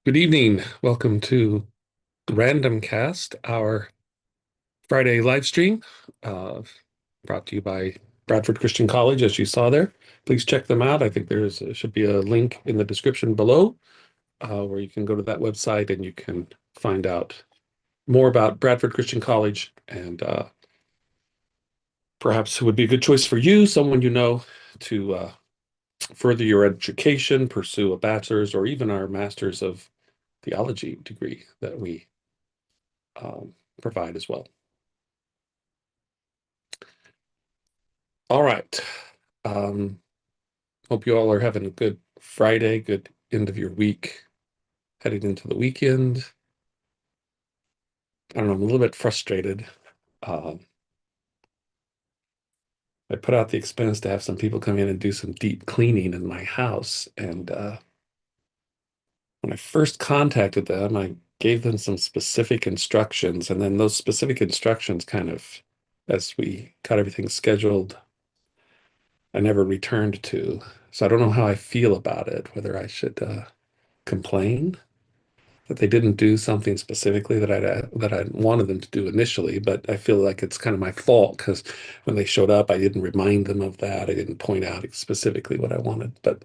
Good evening. Welcome to Randomcast, our Friday live stream, uh, brought to you by Bradford Christian College, as you saw there. Please check them out. I think should be a link in the description below, where you can go to that website and you can find out more about Bradford Christian College and perhaps it would be a good choice for you, someone you know, to further your education, pursue a bachelor's or even our master's of theology degree that we provide as well. All right. Um, Hope you all are having a good Friday, good end of your week, heading into the weekend. I don't know, I'm a little bit frustrated. Uh, I put out the expense to have some people come in and do some deep cleaning in my house. And when I first contacted them, I gave them some specific instructions. And then those specific instructions kind of, as we got everything scheduled, I never returned to. So I don't know how I feel about it, whether I should complain that they didn't do something specifically that I wanted them to do initially, but I feel like it's kind of my fault because when they showed up, I didn't remind them of that. I didn't point out specifically what I wanted. But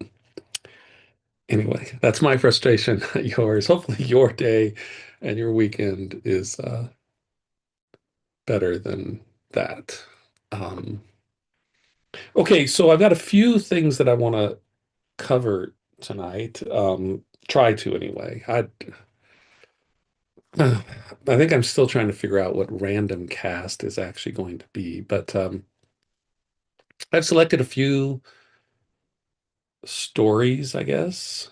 anyway, that's my frustration, not yours. Hopefully your day and your weekend is better than that. Um, okay, so I've got a few things that I want to cover tonight. Try to anyway. I think I'm still trying to figure out what random cast is actually going to be, but I've selected a few stories, I guess,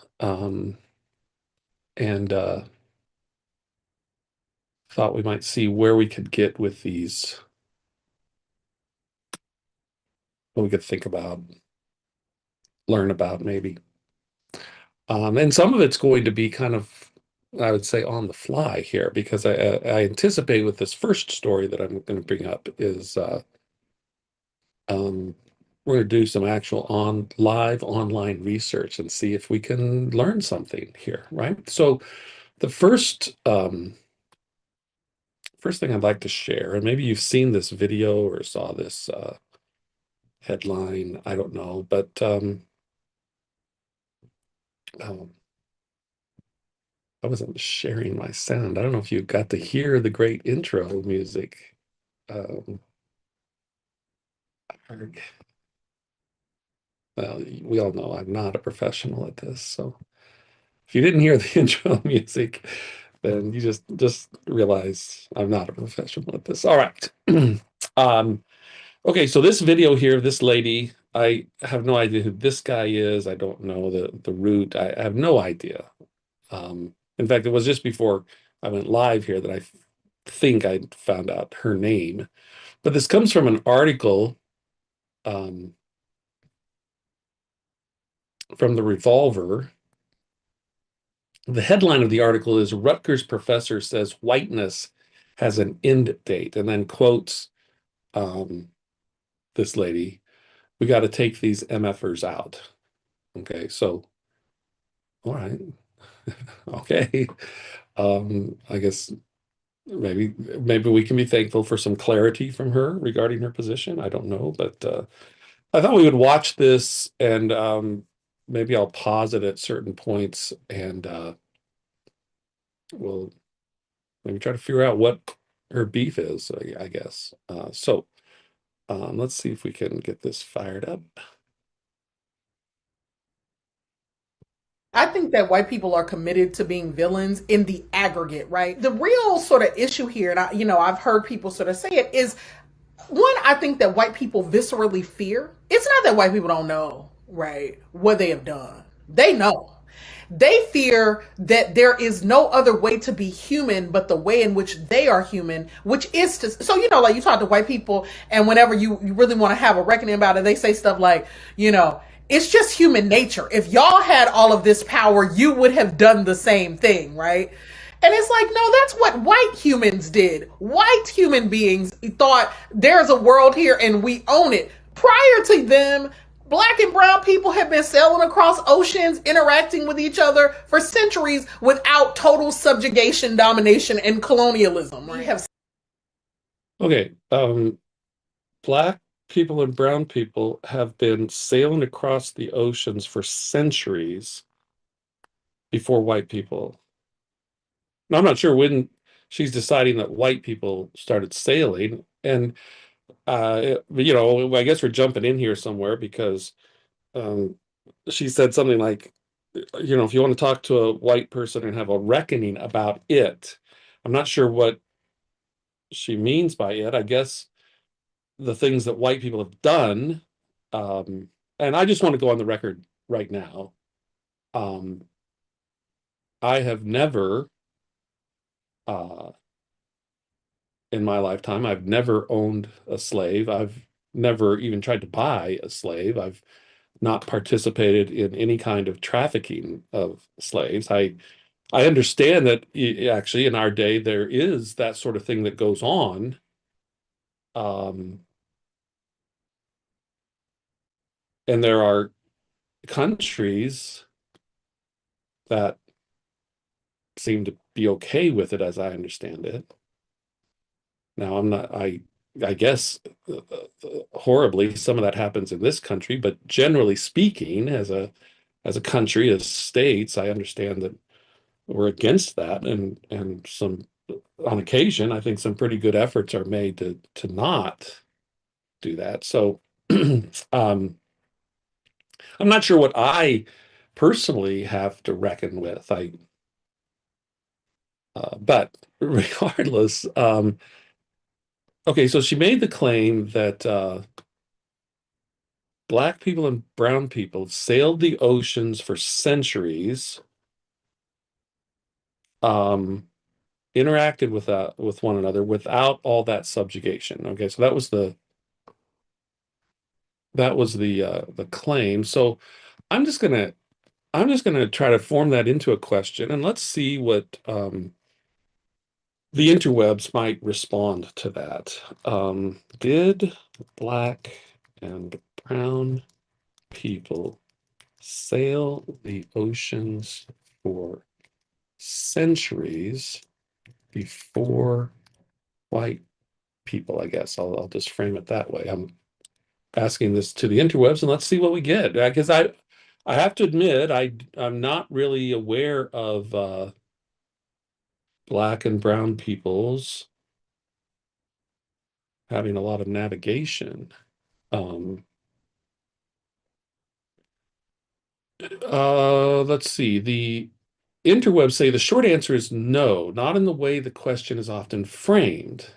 and thought we might see where we could get with these, what we could think about, learn about maybe. And some of it's going to be kind of, I would say, on the fly here, because I anticipate with this first story that I'm going to bring up is um, we're going to do some actual live online research and see if we can learn something here, right? So the first thing I'd like to share, and maybe you've seen this video or saw this headline, I don't know, but um, I wasn't sharing my sound. I don't know if you got to hear the great intro music. Um, well, we all know I'm not a professional at this, so if you didn't hear the intro music, then you just realize I'm not a professional at this. All right. Um, okay, so this video here, this lady, I have no idea who this guy is. I don't know the root. I have no idea. In fact, it was just before I went live here that I think I found out her name. But this comes from an article um, from the Revolver. The headline of the article is Rutgers professor says whiteness has an end date, and then quotes um, this lady, we got to take these MFers out. Okay, so, all right. Okay. I guess maybe we can be thankful for some clarity from her regarding her position. I don't know, but I thought we would watch this and maybe I'll pause it at certain points and we'll maybe try to figure out what her beef is, I guess. Let's see if we can get this fired up. I think that white people are committed to being villains in the aggregate, right? The real sort of issue here, and I've heard people sort of say it, is one, I think that white people viscerally fear. It's not that white people don't know, right, what they have done. They know. They fear that there is no other way to be human but the way in which they are human, which is to, so, like you talk to white people, and whenever you really want to have a reckoning about it, they say stuff like, it's just human nature. If y'all had all of this power, you would have done the same thing, right? And it's like, no, that's what white humans did. White human beings thought there's a world here and we own it. Prior to them Black and brown people have been sailing across oceans, interacting with each other for centuries without total subjugation, domination, and colonialism. Right? We have Okay, black people and brown people have been sailing across the oceans for centuries before white people. Now, I'm not sure when she's deciding that white people started sailing. And, I guess we're jumping in here somewhere because um, she said something like, if you want to talk to a white person and have a reckoning about it, I'm not sure what she means by it. I guess the things that white people have done. Um, and I just want to go on the record right now. Um, I have never, uh, in my lifetime, I've never owned a slave. I've never even tried to buy a slave. I've not participated in any kind of trafficking of slaves. I understand that actually in our day there is that sort of thing that goes on. Um, and there are countries that seem to be okay with it, as I understand it. Now, I'm not, I guess horribly, some of that happens in this country, but generally speaking, as a country, as states, I understand that we're against that, and some on occasion, I think some pretty good efforts are made to not do that. So, um, I'm not sure what I personally have to reckon with. But regardless, okay, so she made the claim that black people and brown people sailed the oceans for centuries, um, interacted with one another without all that subjugation. Okay, so that was the claim. So I'm just gonna I'm just gonna try to form that into a question, and let's see what the interwebs might respond to that. Did black and brown people sail the oceans for centuries before white people? I guess I'll just frame it that way. I'm asking this to the interwebs and let's see what we get. Because I have to admit I'm not really aware of black and brown peoples having a lot of navigation. Um, let's see. The interwebs say the short answer is no, not in the way the question is often framed.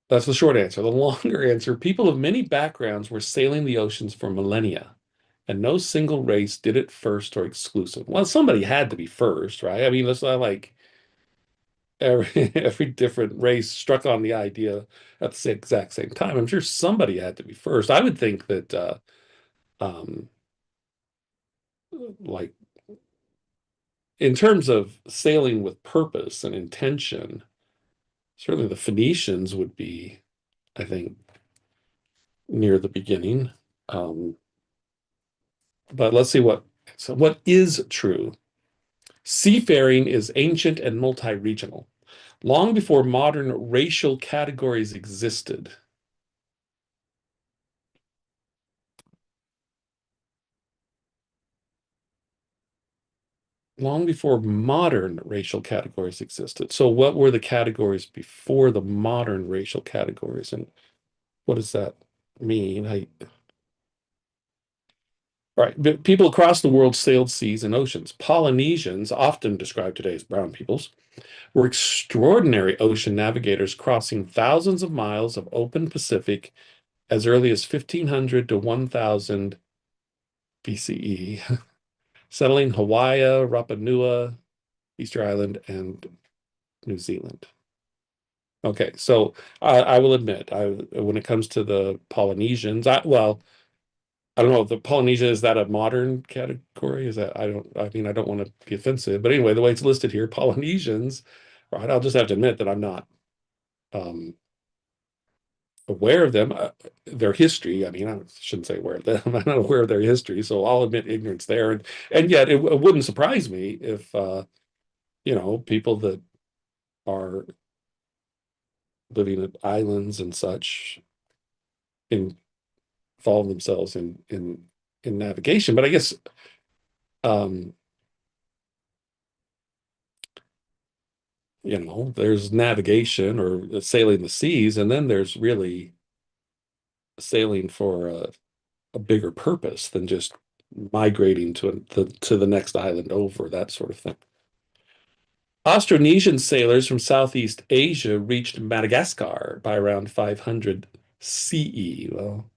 That's the short answer. The longer answer, people of many backgrounds were sailing the oceans for millennia, and no single race did it first or exclusive. Well, somebody had to be first, right? I mean, that's not like every different race struck on the idea at the exact same time. I'm sure somebody had to be first. I would think that um like in terms of sailing with purpose and intention, certainly the Phoenicians would be, I think, near the beginning. Um, but let's see what is true. Seafaring is ancient and multi-regional. Long before modern racial categories existed, long before modern racial categories existed. So what were the categories before the modern racial categories? And what does that mean? All right, people across the world sailed seas and oceans. Polynesians, often described today as brown peoples, were extraordinary ocean navigators crossing thousands of miles of open Pacific as early as 1500 to 1000 BCE, settling Hawaii, Rapa Nui, Easter Island, and New Zealand. Okay, so I will admit, when it comes to the Polynesians, well, I don't know if the Polynesia is that a modern category? Is that I mean I don't want to be offensive, but anyway, the way it's listed here, Polynesians, right? I'll just have to admit that I'm not um aware of them, their history. I mean, I shouldn't say aware of them. I'm not aware of their history, so I'll admit ignorance there. And yet, it wouldn't surprise me if people that are living at islands and such involve themselves in navigation. But I guess um, there's navigation or sailing the seas, and then there's really sailing for a bigger purpose than just migrating to the next island over, that sort of thing. Austronesian sailors from Southeast Asia reached Madagascar by around 500 CE. Well,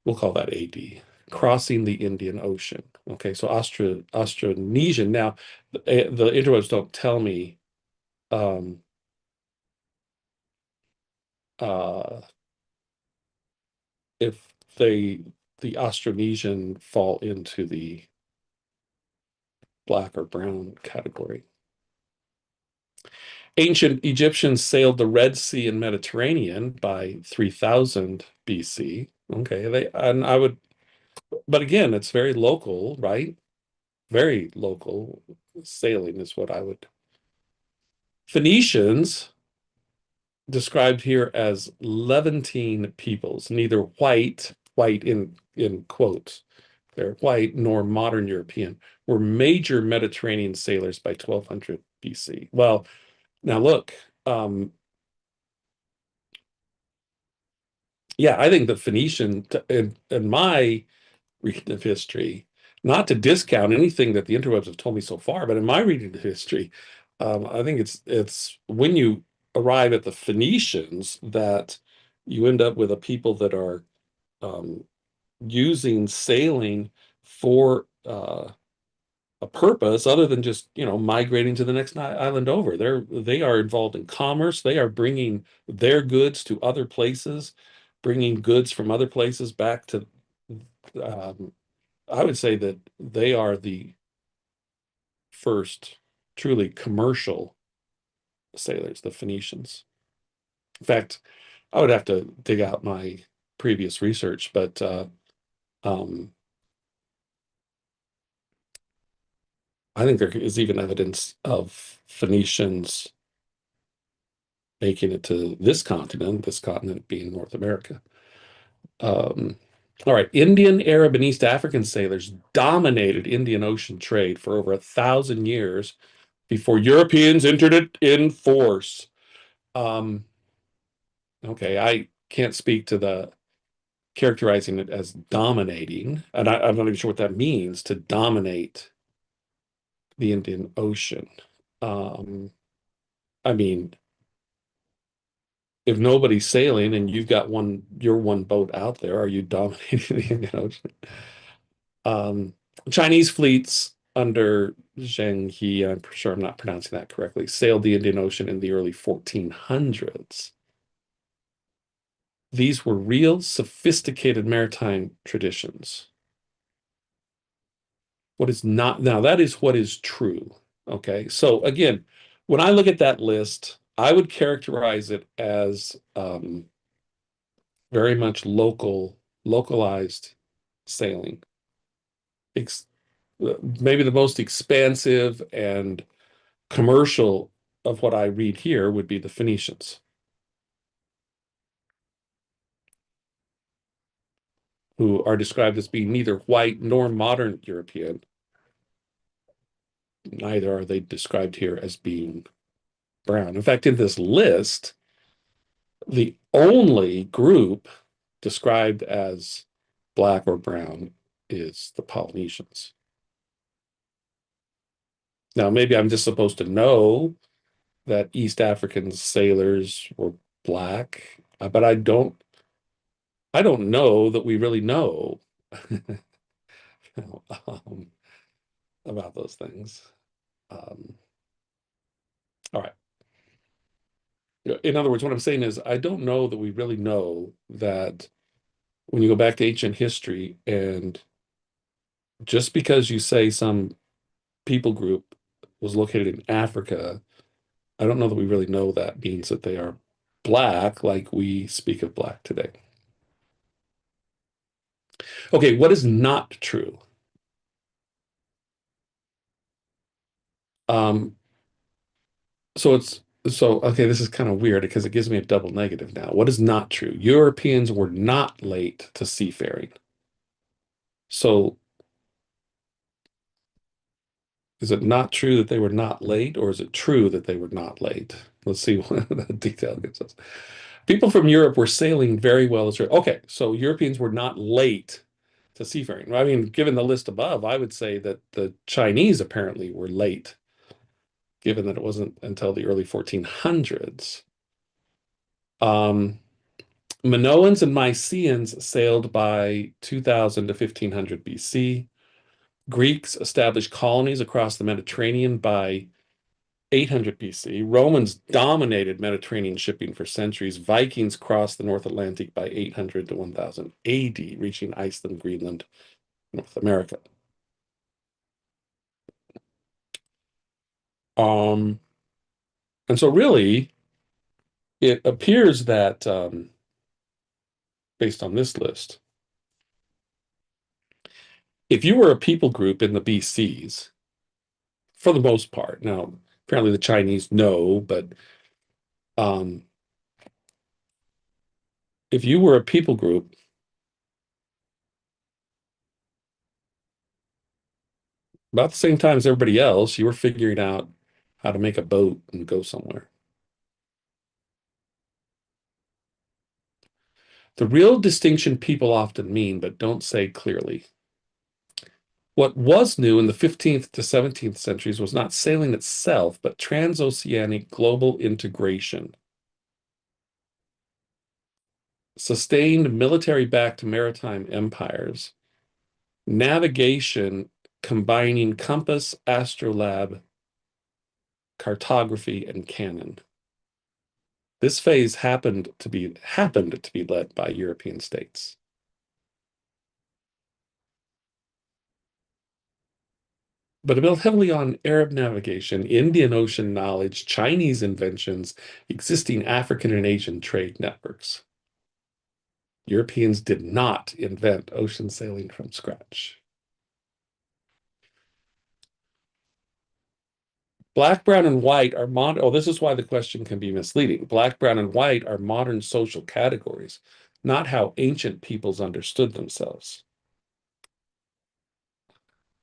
we'll call that AD, crossing the Indian Ocean. Okay, so Austronesian. Now, the interwebs don't tell me um, uh, if the Austronesian fall into the black or brown category. Ancient Egyptians sailed the Red Sea and Mediterranean by 3000 BC. Okay, and I would, but again, it's very local, right? Very local sailing is what I would. Phoenicians, described here as Levantine peoples, neither white in quotes, they're white, nor modern European, were major Mediterranean sailors by 1200 BC. Well, now look, um, yeah, I think the Phoenician, in my reading of history, not to discount anything that the interwebs have told me so far, but in my reading of history, I think it's when you arrive at the Phoenicians that you end up with a people that are um, using sailing for a purpose other than just migrating to the next island over. They are involved in commerce. They are bringing their goods to other places, bringing goods from other places back to. Um, I would say that they are the first truly commercial sailors, the Phoenicians. In fact, I would have to dig out my previous research, but um, I think there is even evidence of Phoenicians making it to this continent being North America. Um, all right, Indian, Arab, and East African sailors dominated Indian Ocean trade for over 1,000 years before Europeans entered it in force. Um, okay, I can't speak to the characterizing it as dominating, and I'm not even sure what that means to dominate the Indian Ocean. Um, I mean, if nobody's sailing and you're one boat out there, are you dominating the Indian Ocean? Um, Chinese fleets under Zheng He, I'm sure I'm not pronouncing that correctly, sailed the Indian Ocean in the early 1400s. These were real sophisticated maritime traditions. What is not now, that is what is true. Okay. So again, when I look at that list, I would characterize it as very much localized sailing. Ex Maybe the most expansive and commercial of what I read here would be the Phoenicians, who are described as being neither white nor modern European. Neither are they described here as being brown. In fact, in this list, the only group described as black or brown is the Polynesians. Now, maybe I'm just supposed to know that East African sailors were black, but I don't know that we really know um, about those things. Um, all right. In other words, what I'm saying is I don't know that we really know that when you go back to ancient history and just because you say some people group was located in Africa, I don't know that we really know that means that they are black like we speak of black today. Okay, what is not true? Um, so it's so okay, this is kind of weird because it gives me a double negative now. What is not true? Europeans were not late to seafaring. So is it not true that they were not late, or is it true that they were not late? Let's see what the detail gets us. People from Europe were sailing very well as well. Okay, so Europeans were not late to seafaring. I mean, given the list above, I would say that the Chinese apparently were late, given that it wasn't until the early 1400s. Um, Minoans and Mycenaeans sailed by 2000 to 1500 BC. Greeks established colonies across the Mediterranean by 800 BC. Romans dominated Mediterranean shipping for centuries. Vikings crossed the North Atlantic by 800 to 1000 AD, reaching Iceland, Greenland, North America. Um, and so really, it appears that based on this list, if you were a people group in the BCs, for the most part, now apparently the Chinese know, but um, if you were a people group about the same time as everybody else, you were figuring out how to make a boat and go somewhere. The real distinction people often mean, but don't say clearly. What was new in the 15th to 17th centuries was not sailing itself, but transoceanic global integration. Sustained military-backed maritime empires, navigation combining compass, astrolabe, cartography, and cannon. This phase happened to be led by European states. But it built heavily on Arab navigation, Indian Ocean knowledge, Chinese inventions, existing African and Asian trade networks. Europeans did not invent ocean sailing from scratch. Black, brown, and white are modern. Oh, this is why the question can be misleading. Black, brown, and white are modern social categories, not how ancient peoples understood themselves.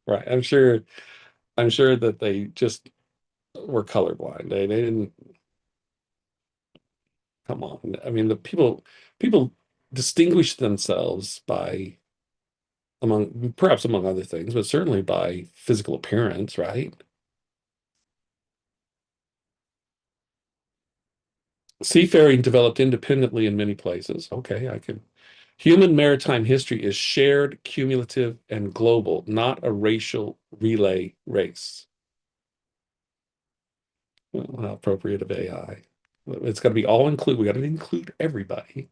Right. I'm sure that they just were colorblind. They didn't come on. I mean, the people distinguished themselves by among perhaps among other things, but certainly by physical appearance, right? Seafaring developed independently in many places. Okay, I can. Human maritime history is shared, cumulative, and global, not a racial relay race. Well, how appropriate of AI. It's got to be all include. We got to include everybody.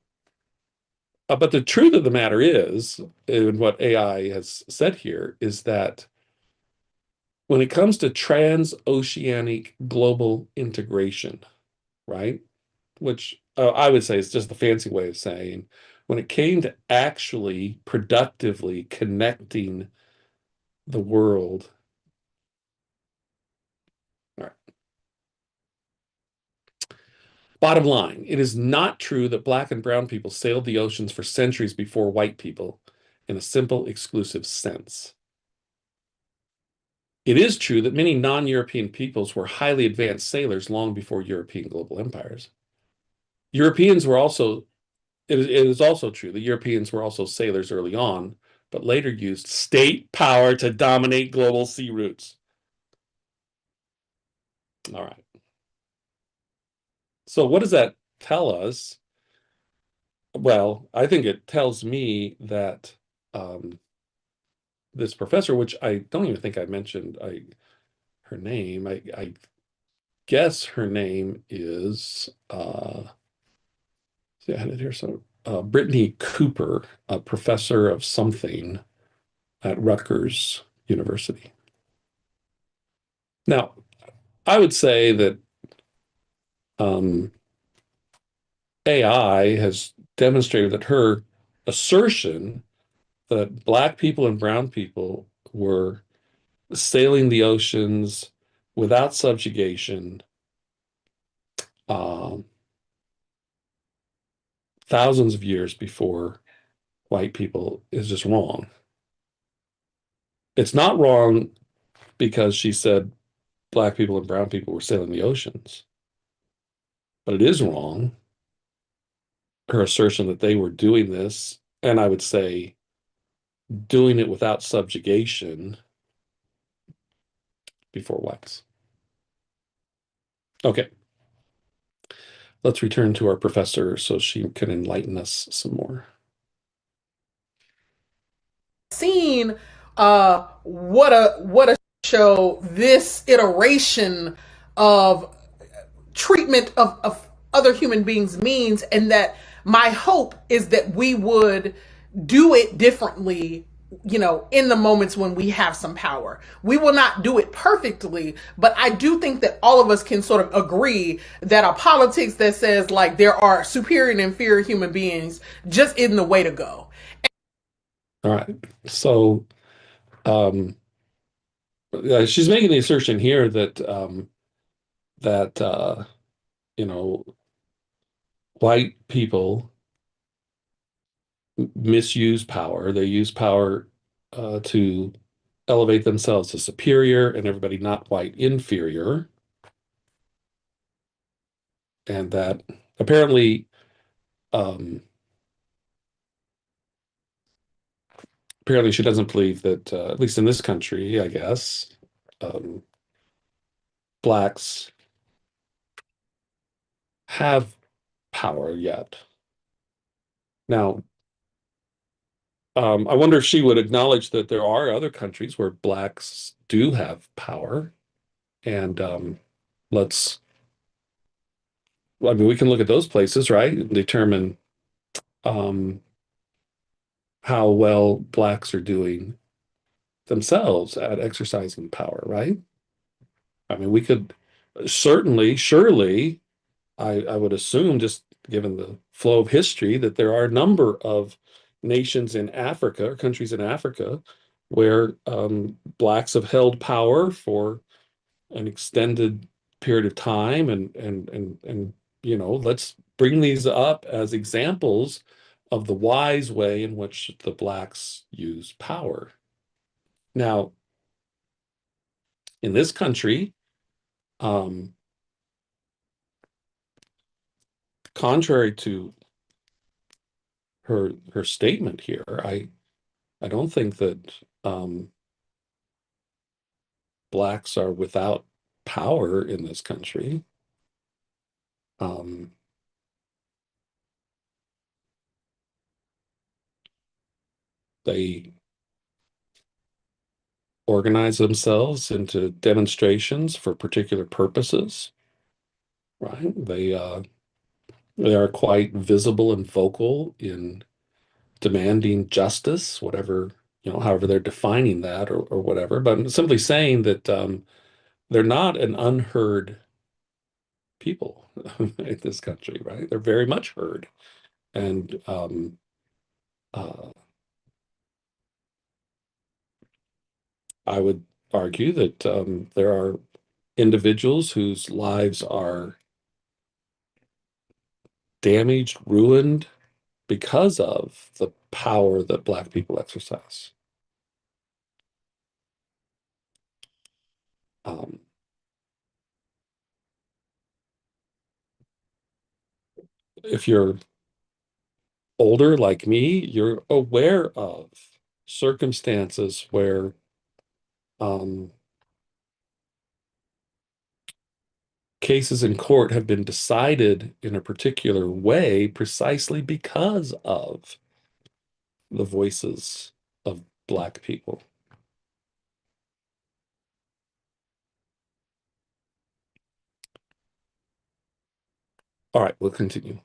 But the truth of the matter is, and what AI has said here, is that when it comes to transoceanic global integration, right? Which I would say is just the fancy way of saying when it came to actually productively connecting the world. All right. Bottom line, it is not true that black and brown people sailed the oceans for centuries before white people in a simple, exclusive sense. It is true that many non-European peoples were highly advanced sailors long before European global empires. Europeans were also it is also true that Europeans were also sailors early on, but later used state power to dominate global sea routes. All right. So what does that tell us? Well, I think it tells me that um, this professor, which I don't even think I mentioned, her name. I guess her name is see, I had it here. So Brittany Cooper, a professor of something at Rutgers University. Now, I would say that um, AI has demonstrated that her assertion that black people and brown people were sailing the oceans without subjugation, um, thousands of years before white people is just wrong. It's not wrong because she said black people and brown people were sailing the oceans, but it is wrong, her assertion that they were doing this, and I would say doing it without subjugation before whites. Okay, let's return to our professor so she can enlighten us some more. Seen what a show this iteration of treatment of other human beings means, and that my hope is that we would do it differently, in the moments when we have some power. We will not do it perfectly, but I do think that all of us can sort of agree that a politics that says like there are superior and inferior human beings just isn't the way to go. All right. So um, she's making the assertion here that you know white people misuse power. They use power to elevate themselves as superior and everybody not white inferior, and that apparently um, apparently she doesn't believe that at least in this country, I guess, um, blacks have power yet. Now, I wonder if she would acknowledge that there are other countries where blacks do have power. And let's, I mean, we can look at those places, right? And determine um, how well blacks are doing themselves at exercising power, right? I mean, we could certainly, surely, I would assume, just given the flow of history, that there are a number of nations in Africa or countries in Africa where blacks have held power for an extended period of time, and let's bring these up as examples of the wise way in which the blacks use power. Now, in this country, um, contrary to her statement here, I don't think that blacks are without power in this country. Um, they organize themselves into demonstrations for particular purposes, right? They are quite visible and vocal in demanding justice, whatever, however they're defining that or whatever. But I'm simply saying that they're not an unheard people in this country, right? They're very much heard. And uh, I would argue that there are individuals whose lives are damaged, ruined because of the power that Black people exercise. Um, if you're older like me, you're aware of circumstances where um, cases in court have been decided in a particular way precisely because of the voices of Black people. All right, we'll continue.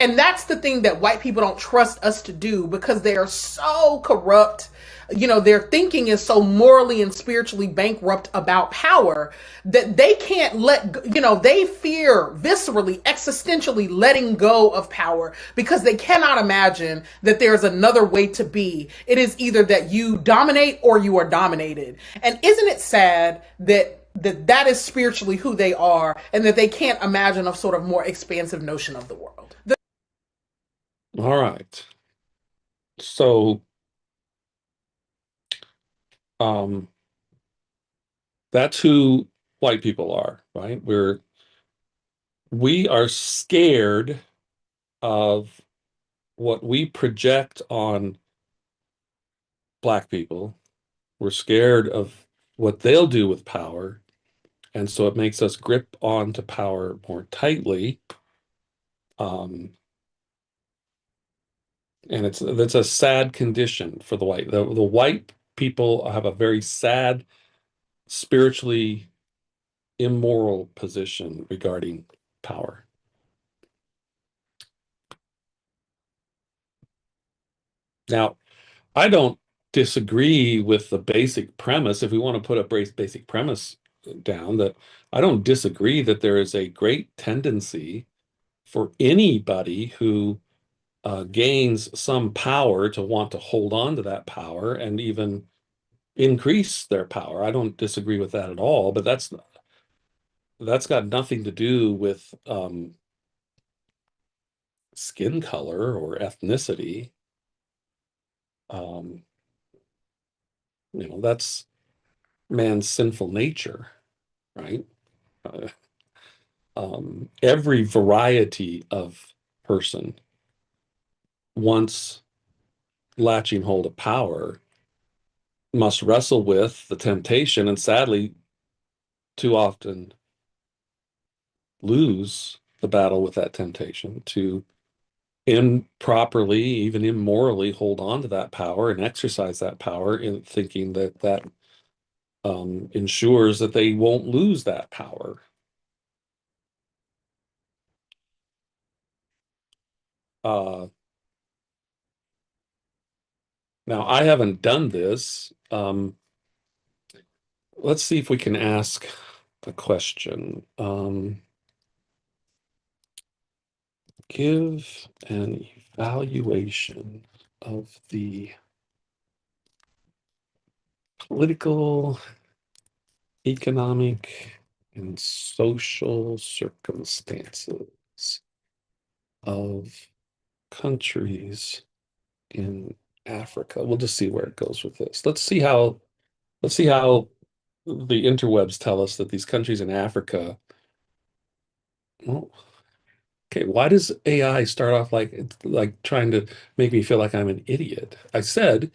And that's the thing that white people don't trust us to do because they are so corrupt. Their thinking is so morally and spiritually bankrupt about power that they can't they fear viscerally, existentially letting go of power because they cannot imagine that there's another way to be. It is either that you dominate or you are dominated. And isn't it sad that is spiritually who they are and that they can't imagine a sort of more expansive notion of the world? All right. So, um, that's who white people are, right? We are scared of what we project on black people. We're scared of what they'll do with power, and so it makes us grip onto power more tightly. Um, and that's a sad condition for the white people have a very sad, spiritually immoral position regarding power. Now, I don't disagree with the basic premise. If we want to put a basic premise down, that I don't disagree that there is a great tendency for anybody who gains some power to want to hold on to that power and even increase their power. I don't disagree with that at all, but that's got nothing to do with skin color or ethnicity. Um, that's man's sinful nature, right? Uh, every variety of person, once latching hold of power, must wrestle with the temptation and sadly too often lose the battle with that temptation to improperly, even immorally hold on to that power and exercise that power in thinking that ensures that they won't lose that power. Uh, Now, I haven't done this. Let's see if we can ask a question. Give an evaluation of the political, economic, and social circumstances of countries in Africa. We'll just see where it goes with this. Let's see how the interwebs tell us that these countries in Africa, well, okay, why does AI start off like trying to make me feel like I'm an idiot? I said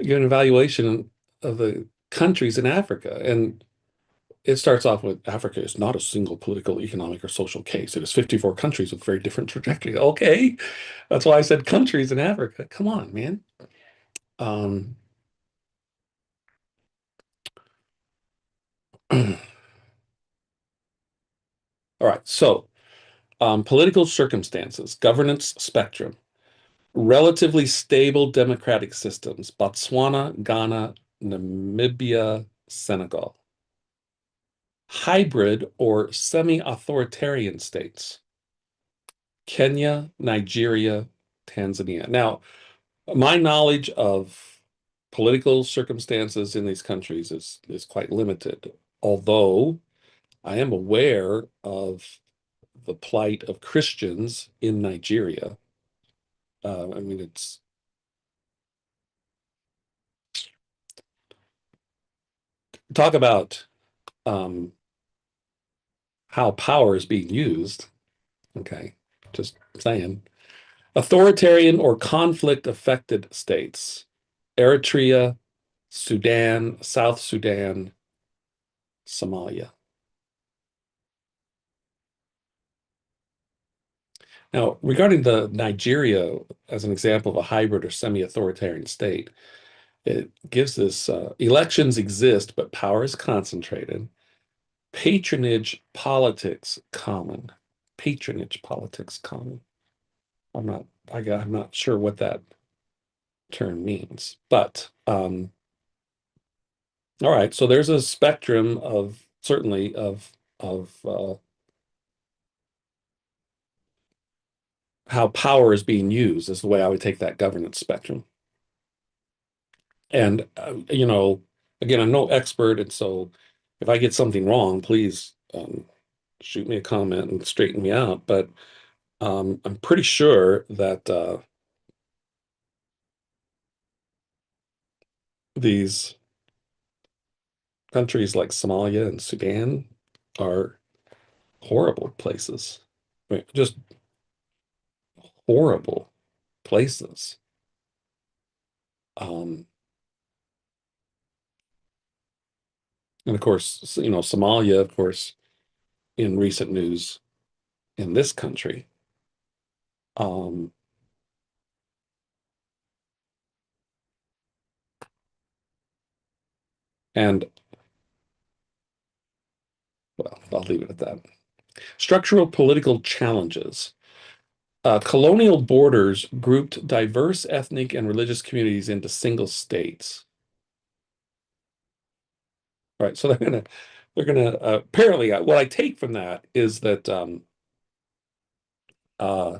give an evaluation of the countries in Africa, and it starts off with Africa is not a single political, economic, or social case. It is 54 countries with very different trajectories. Okay, that's why I said countries in Africa. Come on, man. Um, all right, so political circumstances, governance spectrum. Relatively stable democratic systems, Botswana, Ghana, Namibia, Senegal. Hybrid or semi-authoritarian states, Kenya, Nigeria, Tanzania. Now, my knowledge of political circumstances in these countries is quite limited, although I am aware of the plight of Christians in Nigeria. I mean, it's talk about um, how power is being used. Okay, just saying. Authoritarian or conflict affected states, Eritrea, Sudan, South Sudan, Somalia. Now, regarding the Nigeria as an example of a hybrid or semi-authoritarian state, it gives this elections exist, but power is concentrated. Patronage politics common. patronage politics, Connie. I'm not, I'm not sure what that term means, but all right. So there's a spectrum of certainly of how power is being used is the way I would take that governance spectrum. And again, I'm no expert, and so if I get something wrong, please shoot me a comment and straighten me out. But I'm pretty sure that these countries like Somalia and Sudan are horrible places. I mean, just horrible places. Um, and of course, Somalia, of course, in recent news in this country. Um, and well, I'll leave it at that. Structural political challenges. Colonial borders grouped diverse ethnic and religious communities into single states. Right. So they're gonna apparently what I take from that is that uh,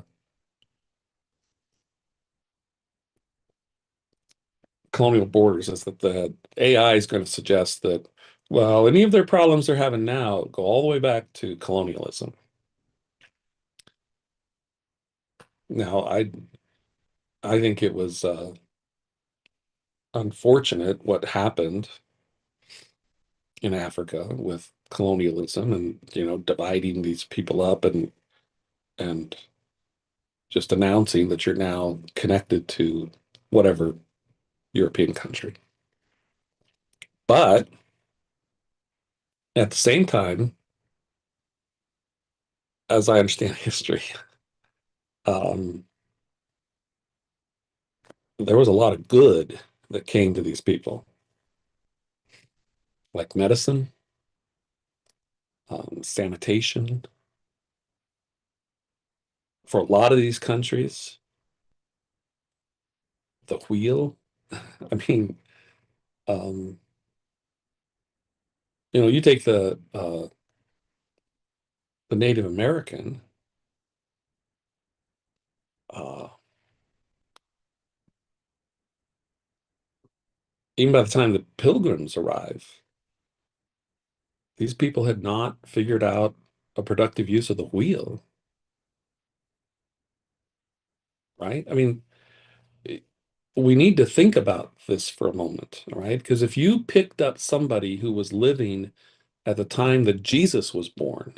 colonial borders is that the AI is going to suggest that, well, any of their problems they're having now go all the way back to colonialism. Now, I think it was unfortunate what happened in Africa with colonialism and dividing these people up and just announcing that you're now connected to whatever European country. But at the same time, as I understand history, um, there was a lot of good that came to these people, like medicine, sanitation. For a lot of these countries, the wheel. I mean, um, you take the Native American. Uh, Even by the time the Pilgrims arrive, these people had not figured out a productive use of the wheel, right? I mean, we need to think about this for a moment, all right? Because if you picked up somebody who was living at the time that Jesus was born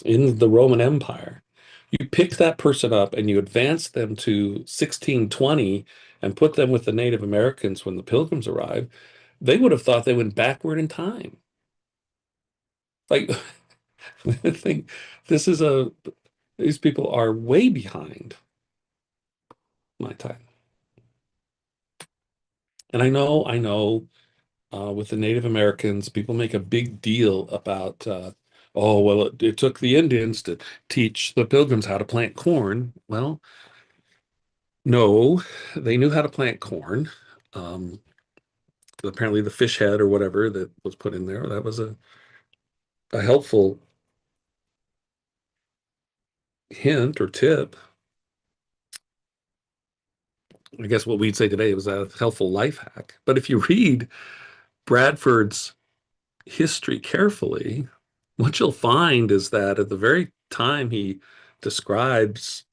in the Roman Empire, you pick that person up and you advance them to 1620 and put them with the Native Americans when the Pilgrims arrived, they would have thought they went backward in time. Like, I think this is a these people are way behind my time. And I know, with the Native Americans, people make a big deal about, oh, well, it took the Indians to teach the Pilgrims how to plant corn. Well, no, they knew how to plant corn. Um, Apparently, the fish head or whatever that was put in there, that was a helpful hint or tip. I guess what we'd say today was a helpful life hack. But if you read Bradford's history carefully, what you'll find is that at the very time he describes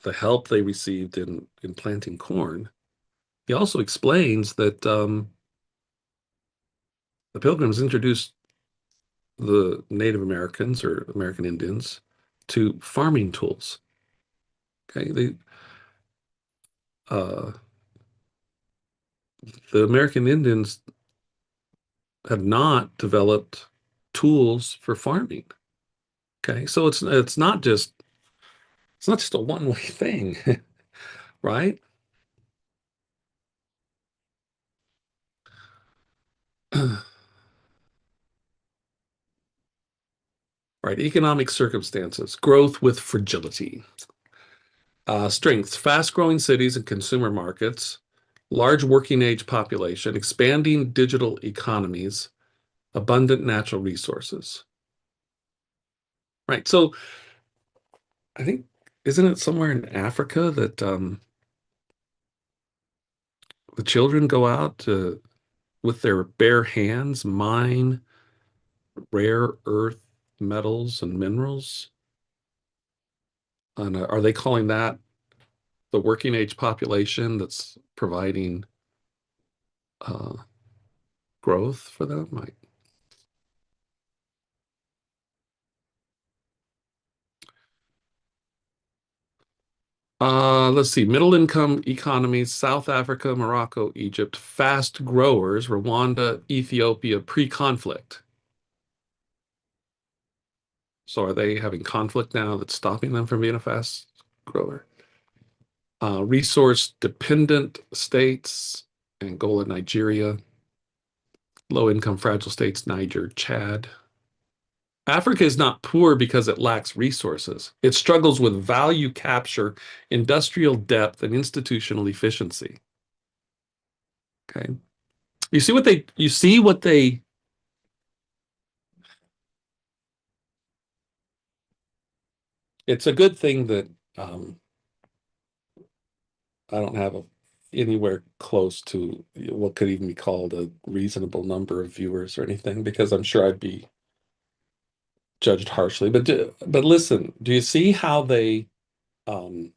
the help they received in planting corn, he also explains that the Pilgrims introduced the Native Americans or American Indians to farming tools. Okay, uh, the American Indians had not developed tools for farming. Okay, so it's not just a one-way thing, right? Right. Economic circumstances, growth with fragility. Strengths, fast-growing cities and consumer markets, large working age population, expanding digital economies, abundant natural resources. Right. So I think, isn't it somewhere in Africa that the children go out to, with their bare hands, mine rare earth metals and minerals? And are they calling that the working age population that's providing uh, growth for them? Like, let's see, middle income economies, South Africa, Morocco, Egypt, fast growers, Rwanda, Ethiopia, pre-conflict. So are they having conflict now that's stopping them from being a fast grower? Resource dependent states, Angola, Nigeria, low income fragile states, Niger, Chad. Africa is not poor because it lacks resources. It struggles with value capture, industrial depth, and institutional efficiency. Okay. You see what they, it's a good thing that um, I don't have anywhere close to what could even be called a reasonable number of viewers or anything, because I'm sure I'd be judged harshly. But listen, do you see how they um,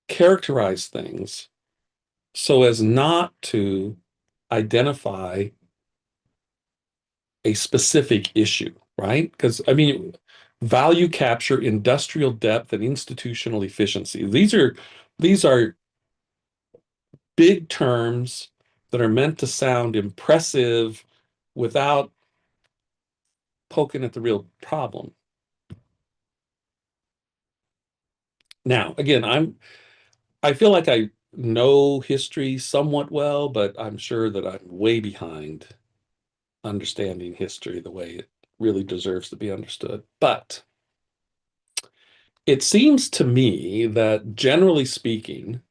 characterize things so as not to identify a specific issue, right? Because I mean, value capture, industrial depth, and institutional efficiency. These are big terms that are meant to sound impressive without poking at the real problem. Now, again, I feel like I know history somewhat well, but I'm sure that I'm way behind understanding history the way it really deserves to be understood. But it seems to me that generally speaking,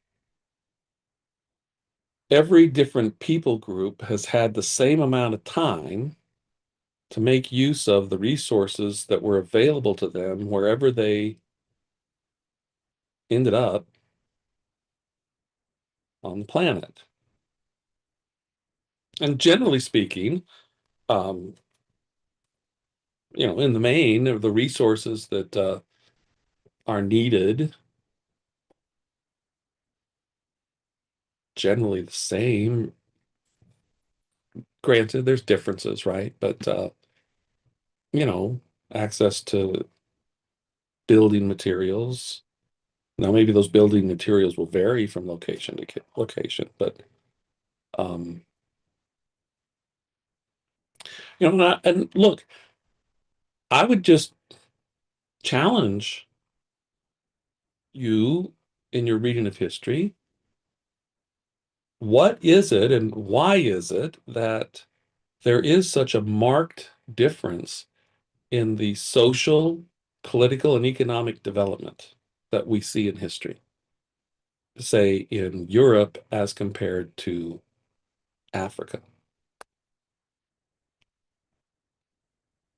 every different people group has had the same amount of time to make use of the resources that were available to them wherever they ended up on the planet. And generally speaking, um, in the main, the resources that are needed generally the same. Granted, there's differences, right? But you know, access to building materials. Now, maybe those building materials will vary from location to location, but um, and look, I would just challenge you in your reading of history. What is it and why is it that there is such a marked difference in the social, political, and economic development that we see in history, say in Europe as compared to Africa?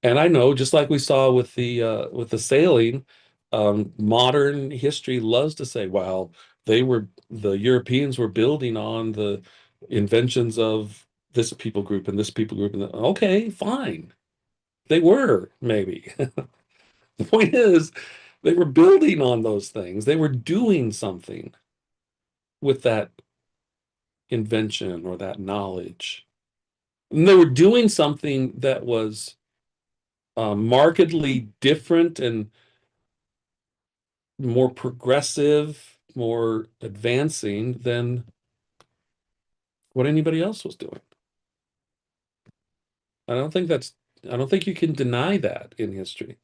And I know, just like we saw with the sailing, modern history loves to say, "Well, the Europeans were building on the inventions of this people group and this people group." And okay, fine, they were maybe. The point is, they were building on those things. They were doing something with that invention or that knowledge. And they were doing something that was markedly different and more progressive, more advancing than what anybody else was doing. I don't think that's, I don't think you can deny that in history.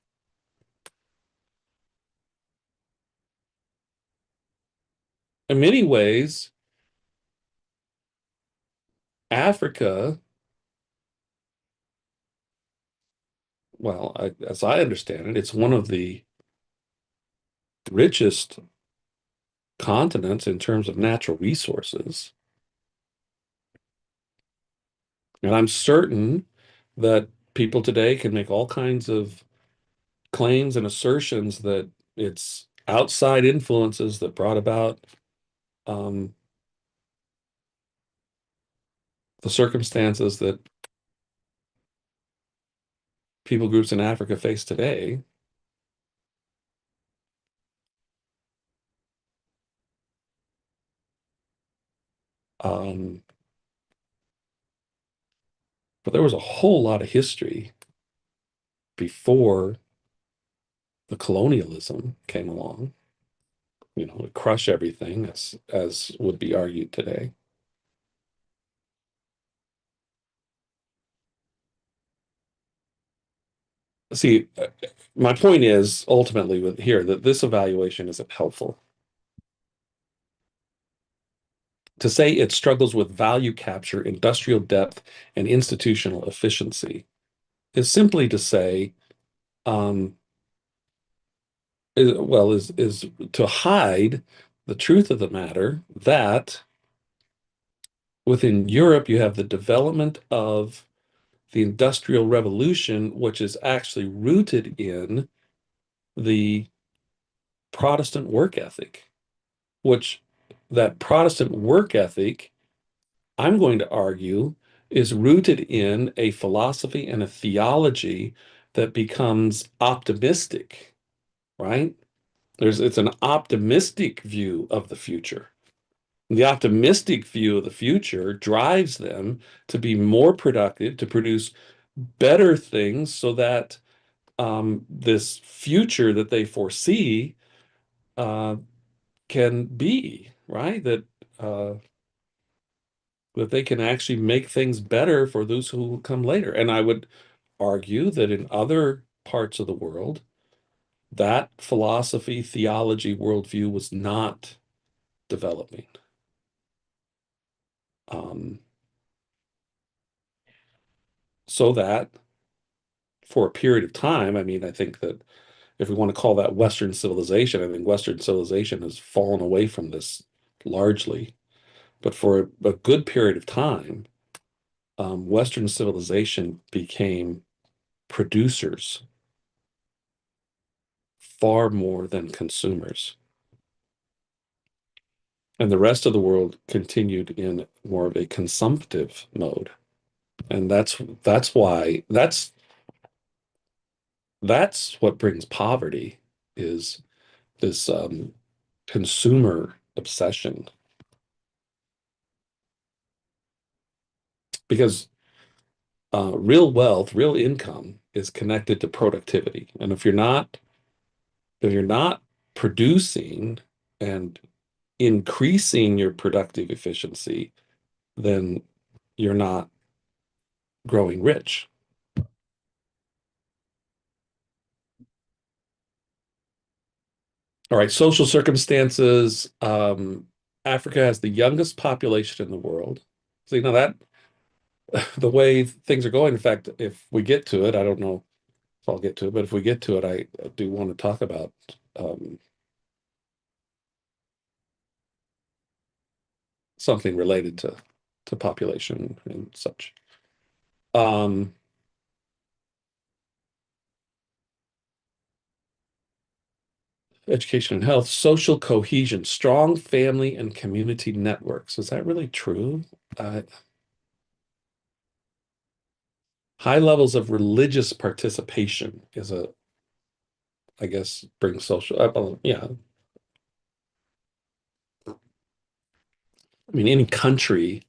In many ways, Africa well, as I understand it, it's one of the richest continents in terms of natural resources. And I'm certain that people today can make all kinds of claims and assertions that it's outside influences that brought about um, the circumstances that people groups in Africa face today. Um, but there was a whole lot of history before the colonialism came along, to crush everything, as would be argued today. See, my point is ultimately with here that this evaluation isn't helpful. To say it struggles with value capture, industrial depth, and institutional efficiency is simply to say, um, is to hide the truth of the matter that within Europe you have the development of the Industrial Revolution, which is actually rooted in the Protestant work ethic, which that Protestant work ethic, I'm going to argue, is rooted in a philosophy and a theology that becomes optimistic, right? It's an optimistic view of the future. The optimistic view of the future drives them to be more productive, to produce better things so that this future that they foresee uh, can be, right? Uh, that they can actually make things better for those who will come later. And I would argue that in other parts of the world, that philosophy, theology, worldview was not developing. Um, so that for a period of time, I mean, I think that if we want to call that Western civilization, I think Western civilization has fallen away from this largely. But for a good period of time, Western civilization became producers far more than consumers. And the rest of the world continued in more of a consumptive mode. And that's why that's what brings poverty is this consumer obsession. Because real wealth, real income is connected to productivity. And if you're not producing and increasing your productive efficiency, then you're not growing rich. All right, social circumstances. Africa has the youngest population in the world. So, that the way things are going, in fact, if we get to it, I don't know if I'll get to it, but if we get to it, I do want to talk about um, something related to population and such. Um, Education and health, social cohesion, strong family and community networks. Is that really true? Uh, High levels of religious participation is I guess, brings social. Yeah, I mean, any country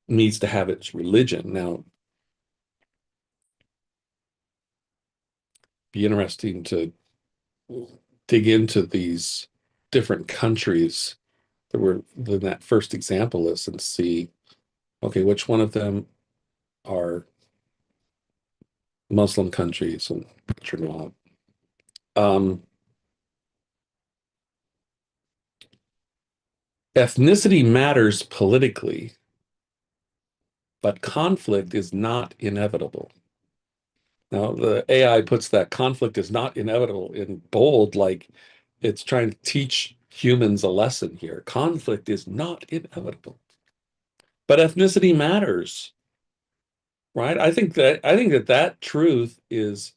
needs to have its religion. Now, be interesting to dig into these different countries that were in that first example list and see, okay, which one of them are Muslim countries and which are not. Um, Ethnicity matters politically, but conflict is not inevitable. Now, the AI puts that conflict is not inevitable in bold, like it's trying to teach humans a lesson here. Conflict is not inevitable, but ethnicity matters, right? I think that truth is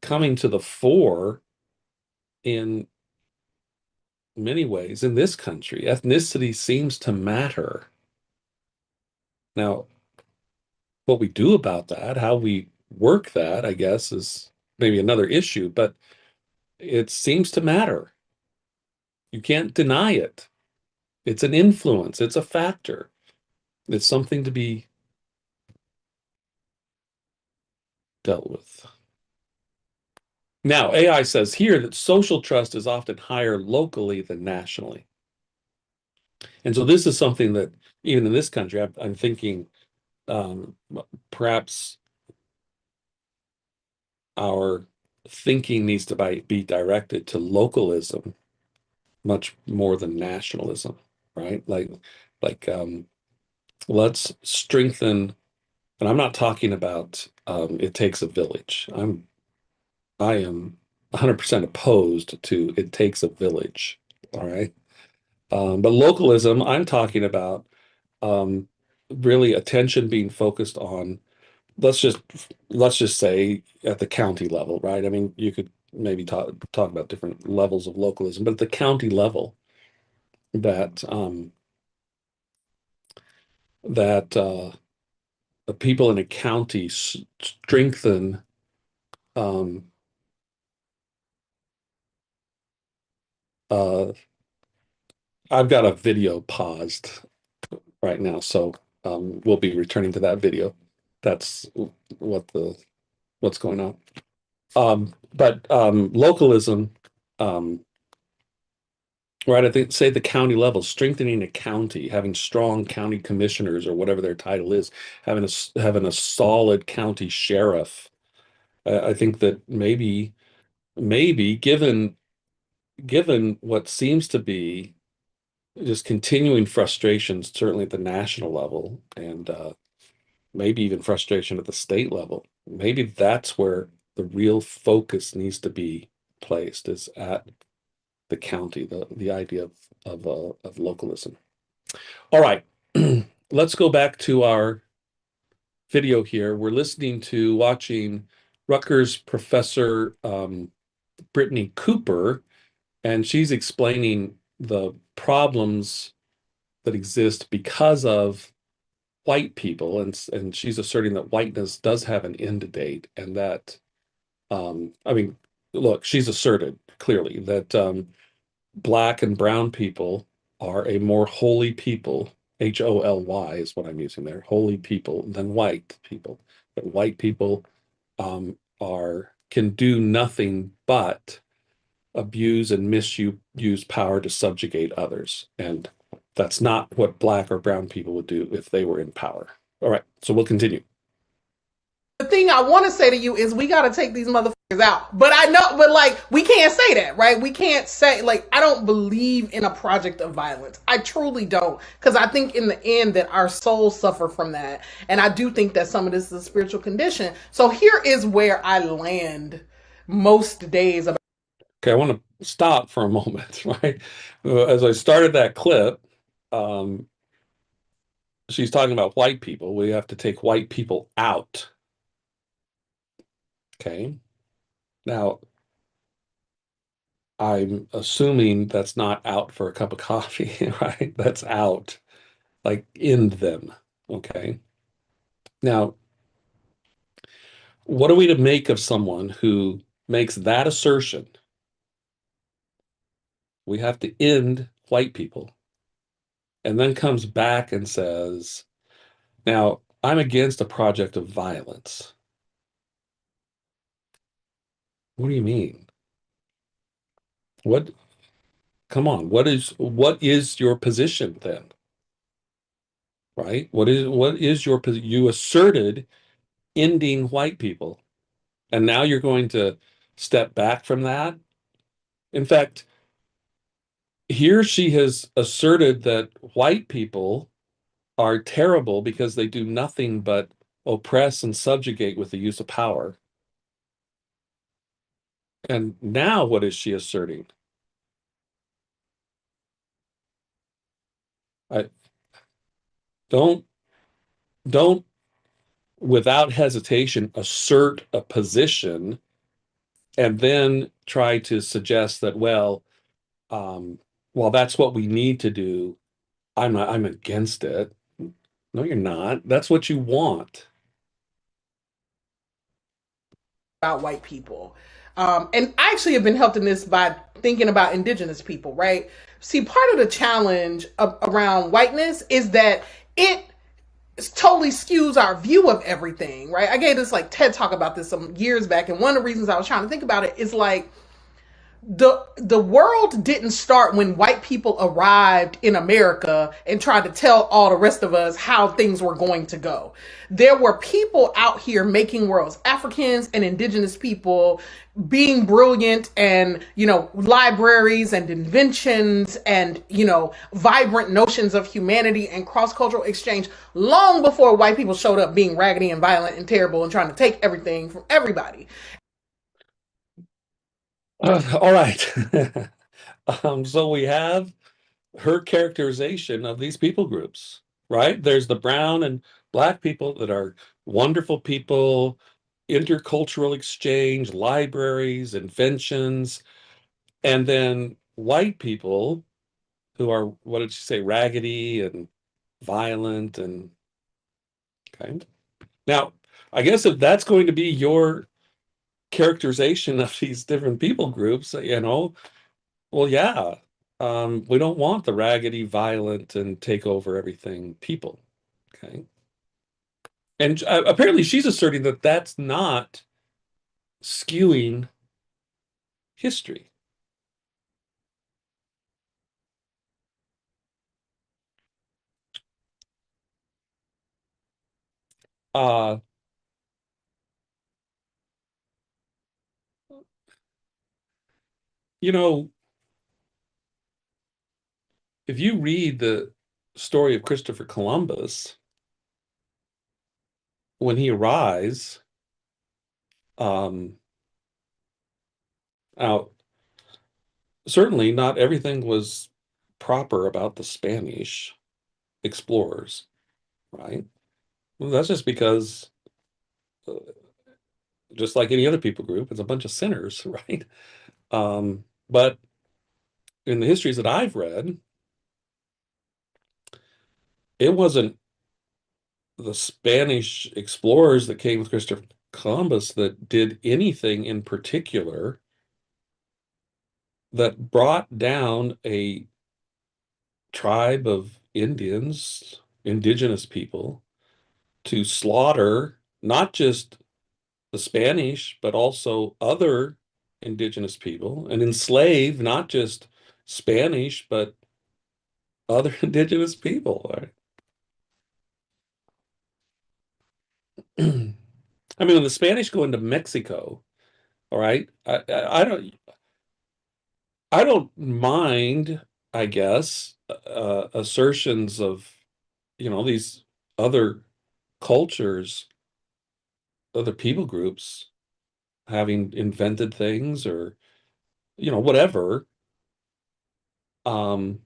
coming to the fore in many ways in this country. Ethnicity seems to matter. Now, what we do about that, how we work that, I guess, is maybe another issue, but it seems to matter. You can't deny it. It's an influence, it's a factor, it's something to be dealt with. Now, AI says here that social trust is often higher locally than nationally. And so this is something that even in this country, I'm thinking um, perhaps our thinking needs to be directed to localism much more than nationalism, right? Like let's strengthen, and I'm not talking about it takes a village. I am 100% opposed to it takes a village, all right? But localism, I'm talking about um, really attention being focused on let's just let's just say at the county level, right? I mean, you could maybe talk about different levels of localism, but at the county level, that the people in a county strengthen. Um, uh, I've got a video paused right now, so we'll be returning to that video. That's what the what's going on. But localism, um, right? I think say the county level, strengthening a county, having strong county commissioners or whatever their title is, having a solid county sheriff. I think that maybe given what seems to be just continuing frustrations, certainly at the national level, and maybe even frustration at the state level, maybe that's where the real focus needs to be placed is at the county, the idea of localism. All right, let's go back to our video here. We're watching Rutgers professor Brittany Cooper, and she's explaining the problems that exist because of white people, and she's asserting that whiteness does have an end date, and that I mean, look, she's asserted clearly that black and brown people are a more holy people, HOLY is what I'm using there, holy people than white people. That white people are can do nothing but abuse and misuse power to subjugate others. And that's not what black or brown people would do if they were in power. All right, so we'll continue. The thing I want to say to you is we got to take these motherfuckers out. But I know, but like, we can't say that, right? We can't say, like, I don't believe in a project of violence. I truly don't. Because I think in the end that our souls suffer from that. And I do think that some of this is a spiritual condition. So here is where I land most days about. Okay, I want to stop for a moment, right? As I started that clip, um, she's talking about white people. We have to take white people out. Okay. Now, I'm assuming that's not out for a cup of coffee, right? That's out, like in them. Okay. Now, what are we to make of someone who makes that assertion? We have to end white people, and then comes back and says, now, I'm against a project of violence. What do you mean? What, come on, what is your position then? Right? What is your position? You asserted ending white people, and now you're going to step back from that. In fact, here she has asserted that white people are terrible because they do nothing but oppress and subjugate with the use of power. And now what is she asserting? I don't don't without hesitation assert a position and then try to suggest that, um, well, that's what we need to do. I'm against it. No, you're not. That's what you want. about white people. And I actually have been helped in this by thinking about indigenous people, right? See, part of the challenge around whiteness is that it totally skews our view of everything, right? I gave this like TED talk about this some years back, and one of the reasons I was trying to think about it is like the world didn't start when white people arrived in America and tried to tell all the rest of us how things were going to go. There were people out here making worlds, Africans and indigenous people being brilliant, and libraries and inventions and vibrant notions of humanity and cross-cultural exchange long before white people showed up being raggedy and violent and terrible and trying to take everything from everybody. All right. So we have her characterization of these people groups, right? There's the brown and black people that are wonderful people, intercultural exchange, libraries, inventions, and then white people who are, what did she say, raggedy and violent and okay. Now, I guess if that's going to be your characterization of these different people groups, well, yeah, we don't want the raggedy, violent, and take over everything people. Okay. And apparently she's asserting that that's not skewing history. Uh, you know, if you read the story of Christopher Columbus, when he arrives, um, out, certainly not everything was proper about the Spanish explorers, right? Well, that's just because, uh, just like any other people group, it's a bunch of sinners, right? But in the histories that I've read, it wasn't the Spanish explorers that came with Christopher Columbus that did anything in particular that brought down a tribe of Indians, indigenous people, to slaughter not just the Spanish, but also other indigenous people and enslave not just Spanish, but other indigenous people. Right? I mean, when the Spanish go into Mexico, all right, I don't mind, I guess, assertions of, these other cultures, other people groups having invented things or, whatever. Um,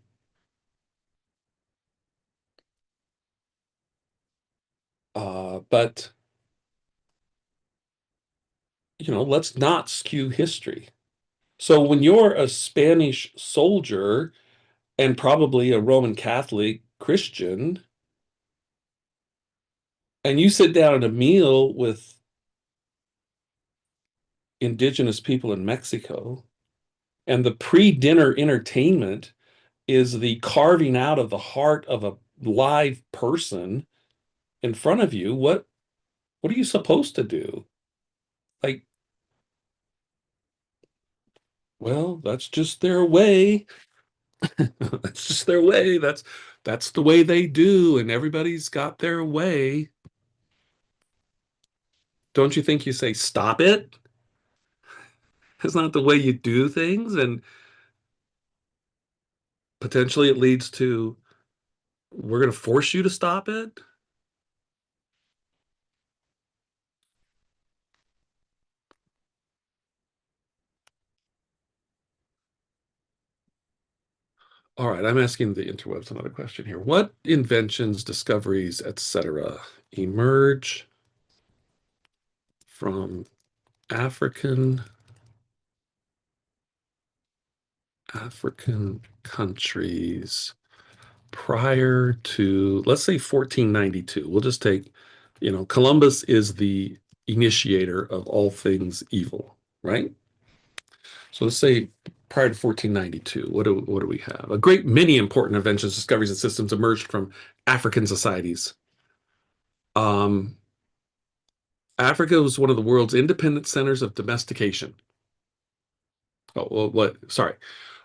but, let's not skew history. So when you're a Spanish soldier and probably a Roman Catholic Christian, and you sit down at a meal with indigenous people in Mexico, and the pre-dinner entertainment is the carving out of the heart of a live person in front of you, what are you supposed to do? Like, well, that's just their way. That's just their way. That's the way they do, and everybody's got their way. Don't you think you say, stop it? It's not the way you do things, and potentially it leads to we're going to force you to stop it. All right, I'm asking the interwebs another question here. What inventions, discoveries, etc., emerge from African African countries prior to, let's say, 1492? We'll just take, Columbus is the initiator of all things evil, right? So let's say prior to 1492, what do we have? A great many important inventions, discoveries, and systems emerged from African societies. Um, Africa was one of the world's independent centers of domestication. Oh, well, sorry.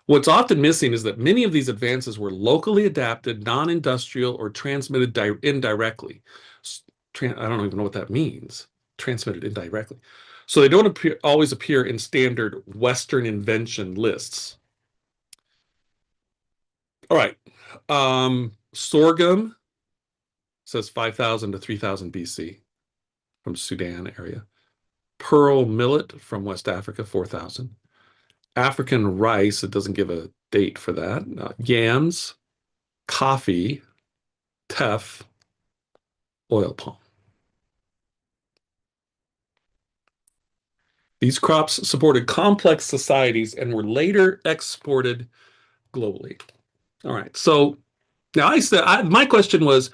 What's often missing is that many of these advances were locally adapted, non-industrial, or transmitted indirectly. I don't even know what that means. Transmitted indirectly. So they don't always appear in standard Western invention lists. All right. Sorghum says 5,000 to 3,000 BC from Sudan area. Pearl millet from West Africa, 4,000. African rice, it doesn't give a date for that. Yams, coffee, teff, oil palm. These crops supported complex societies and were later exported globally. All right. So now my question was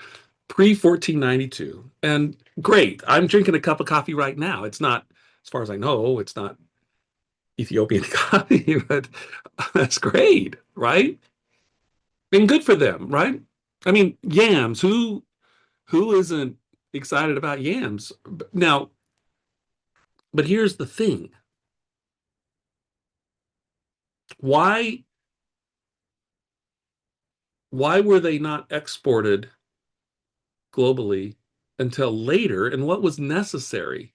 pre 1492, and great. I'm drinking a cup of coffee right now. It's not, as far as I know, it's not Ethiopian coffee, but that's great, right? And good for them, right? I mean, yams. Who isn't excited about yams? Now, but here's the thing. Why why were they not exported globally until later, and what was necessary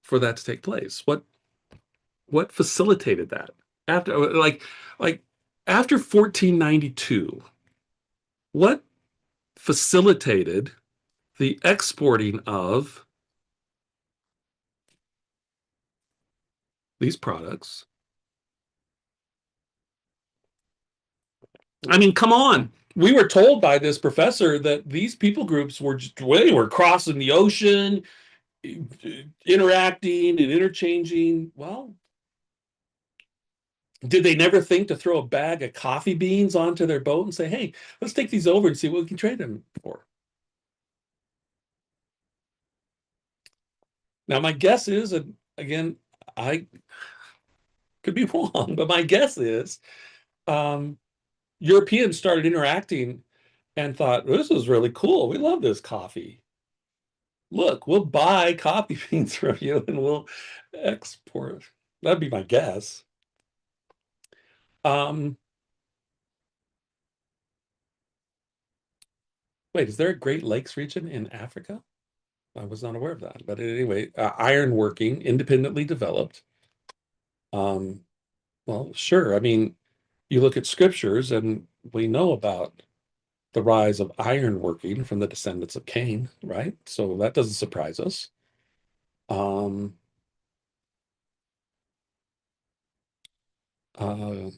for that to take place? What facilitated that? After like after 1492, what facilitated the exporting of these products? I mean, come on. We were told by this professor that these people groups they were crossing the ocean, interacting and interchanging. Well, did they never think to throw a bag of coffee beans onto their boat and say, "Hey, let's take these over and see what we can trade them for"? Now, my guess is, and again, I could be wrong, but my guess is um, Europeans started interacting and thought, "This is really cool. We love this coffee. Look, we'll buy coffee beans from you and we'll export." That'd be my guess. Um, Wait, is there a Great Lakes region in Africa? I was not aware of that. But anyway, ironworking, independently developed. Um, well, sure. I mean, you look at scriptures and we know about the rise of ironworking from the descendants of Cain, right? So that doesn't surprise us. Um, uh,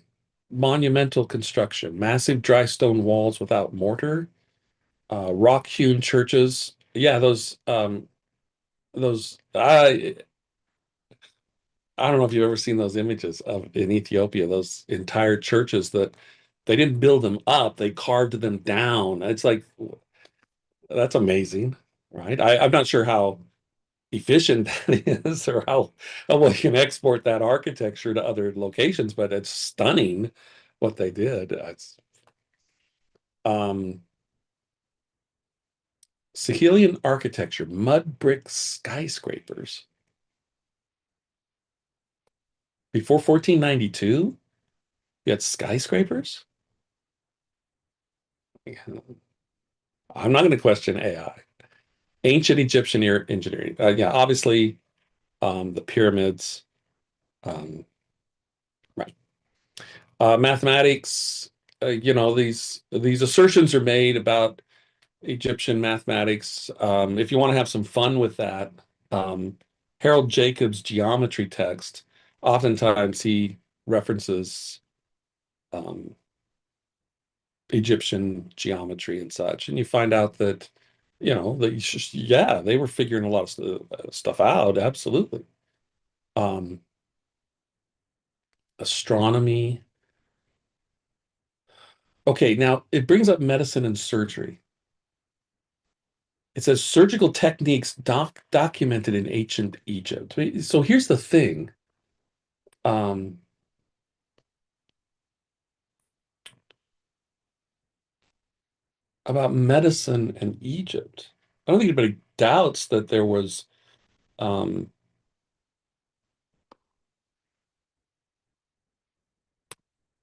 Monumental construction, massive dry stone walls without mortar, rock-hewn churches. Yeah, those I don't know if you've ever seen those images of in Ethiopia, those entire churches that they didn't build them up, they carved them down. It's like that's amazing, right? I'm not sure how efficient that is or how well you can export that architecture to other locations, but it's stunning what they did. It's um Sahelian architecture, mud brick skyscrapers. Before 1492, you had skyscrapers? I'm not going to question AI. Ancient Egyptian engineering. Yeah, obviously, the pyramids. Right. Mathematics. These assertions are made about Egyptian mathematics. If you want to have some fun with that, um, Harold Jacobs' geometry text, oftentimes he references um, Egyptian geometry and such, and you find out that, yeah, they were figuring a lot of stuff out. Absolutely. Um, Astronomy. Okay, now it brings up medicine and surgery. It says surgical techniques documented in ancient Egypt. So here's the thing. Um, about medicine and Egypt. I don't think anybody doubts that there was um,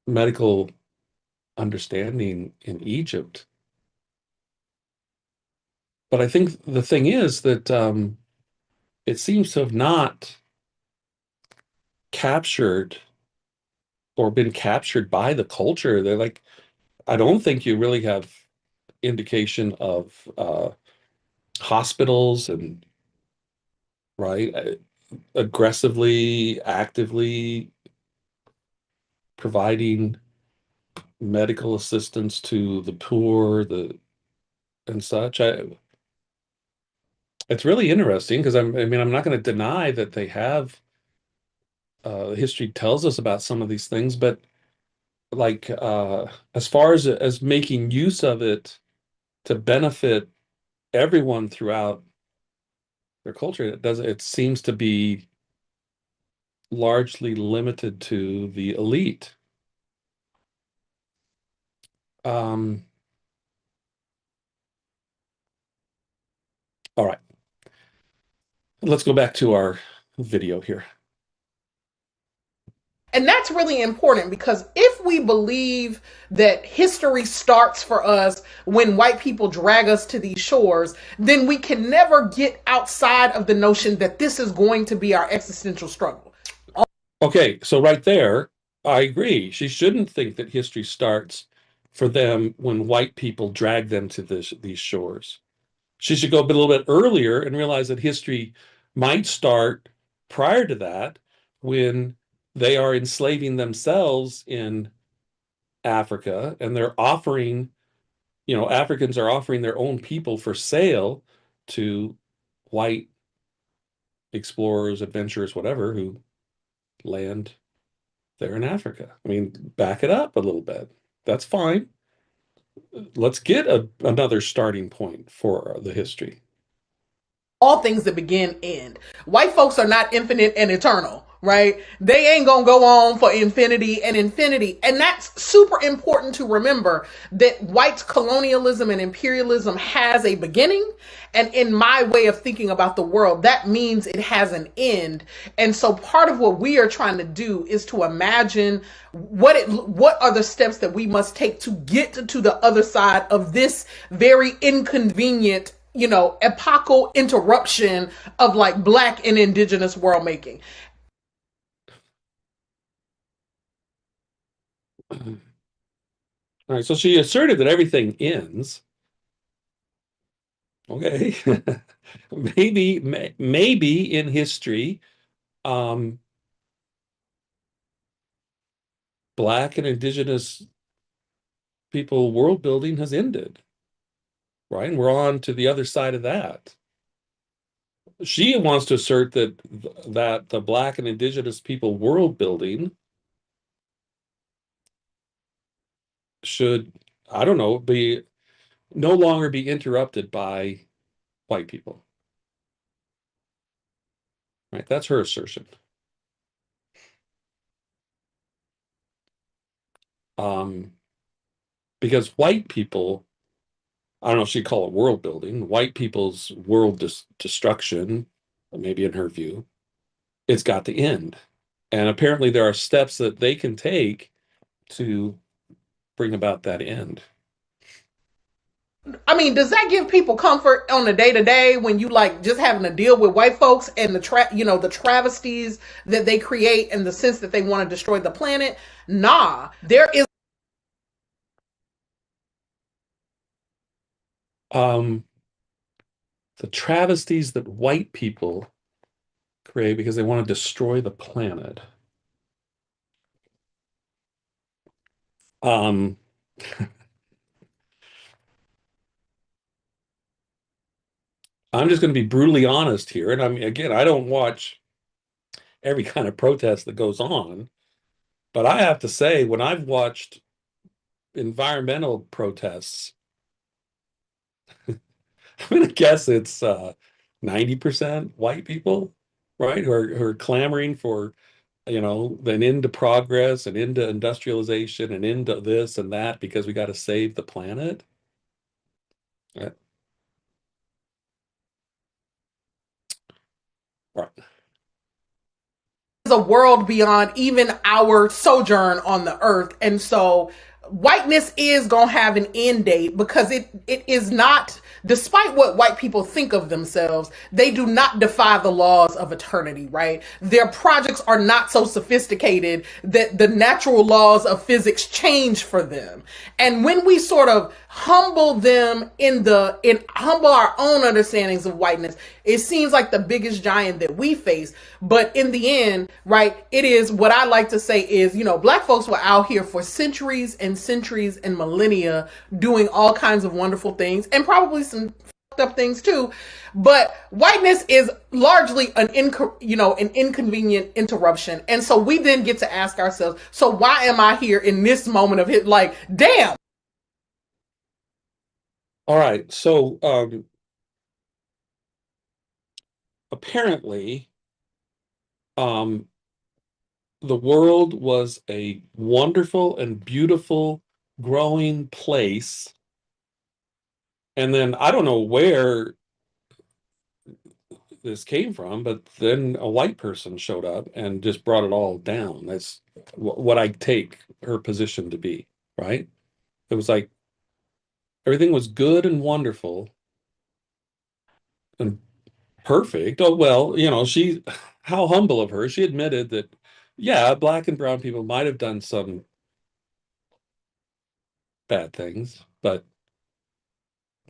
medical understanding in Egypt. But I think the thing is that it seems to have not captured or been captured by the culture. They're like, I don't think you really have indication of hospitals and right aggressively, actively providing medical assistance to the poor, the and such. It's really interesting because I mean, I'm not going to deny that they have history tells us about some of these things, but like as far as making use of it to benefit everyone throughout their culture, it seems to be largely limited to the elite. Um, all right, let's go back to our video here. And that's really important because if we believe that history starts for us when white people drag us to these shores, then we can never get outside of the notion that this is going to be our existential struggle. Okay, so right there, I agree. She shouldn't think that history starts for them when white people drag them to these shores. She should go a little bit earlier and realize that history might start prior to that when they are enslaving themselves in Africa and they're offering, Africans are offering their own people for sale to white explorers, adventurers, whatever, who land there in Africa. I mean, back it up a little bit. That's fine. Let's get another starting point for the history. All things that begin end. White folks are not infinite and eternal, right? They ain't gonna go on for infinity and infinity. And that's super important to remember that white colonialism and imperialism has a beginning. And in my way of thinking about the world, that means it has an end. And so part of what we are trying to do is to imagine what are the steps that we must take to get to the other side of this very inconvenient, epochal interruption of like black and indigenous world making. All right, so she asserted that everything ends. Okay. Maybe in history, um, black and indigenous people world building has ended, right? And we're on to the other side of that. She wants to assert that the black and indigenous people world building should, I don't know, be no longer be interrupted by white people. Right? That's her assertion. Um, because white people, I don't know if she'd call it world building, white people's world destruction, maybe in her view, it's got to end. And apparently there are steps that they can take to bring about that end. I mean, does that give people comfort on the day to day when you like just having to deal with white folks and the travesties that they create and the sense that they want to destroy the planet? Nah, there is. Um, the travesties that white people create because they want to destroy the planet. Um, I'm just going to be brutally honest here. And I mean, again, I don't watch every kind of protest that goes on, but I have to say, when I've watched environmental protests, I'm going to guess it's 90% white people, right? Who are clamoring for, an end to progress and into industrialization and into this and that because we got to save the planet. Right. Right. A world beyond even our sojourn on the earth. And so whiteness is going to have an end date because it is not, despite what white people think of themselves, they do not defy the laws of eternity, right? Their projects are not so sophisticated that the natural laws of physics change for them. And when we sort of humble them in humble our own understandings of whiteness, it seems like the biggest giant that we face. But in the end, right, it is what I like to say is, black folks were out here for centuries and centuries and millennia doing all kinds of wonderful things and probably some fucked up things too. But whiteness is largely an inconvenient interruption. And so we then get to ask ourselves, so why am I here in this moment of it? Like, damn. All right. So apparently, um, the world was a wonderful and beautiful growing place. And then I don't know where this came from, but then a white person showed up and just brought it all down. That's what I take her position to be, right? It was like everything was good and wonderful and perfect. Oh, well, how humble of her. She admitted that, yeah, black and brown people might have done some bad things, but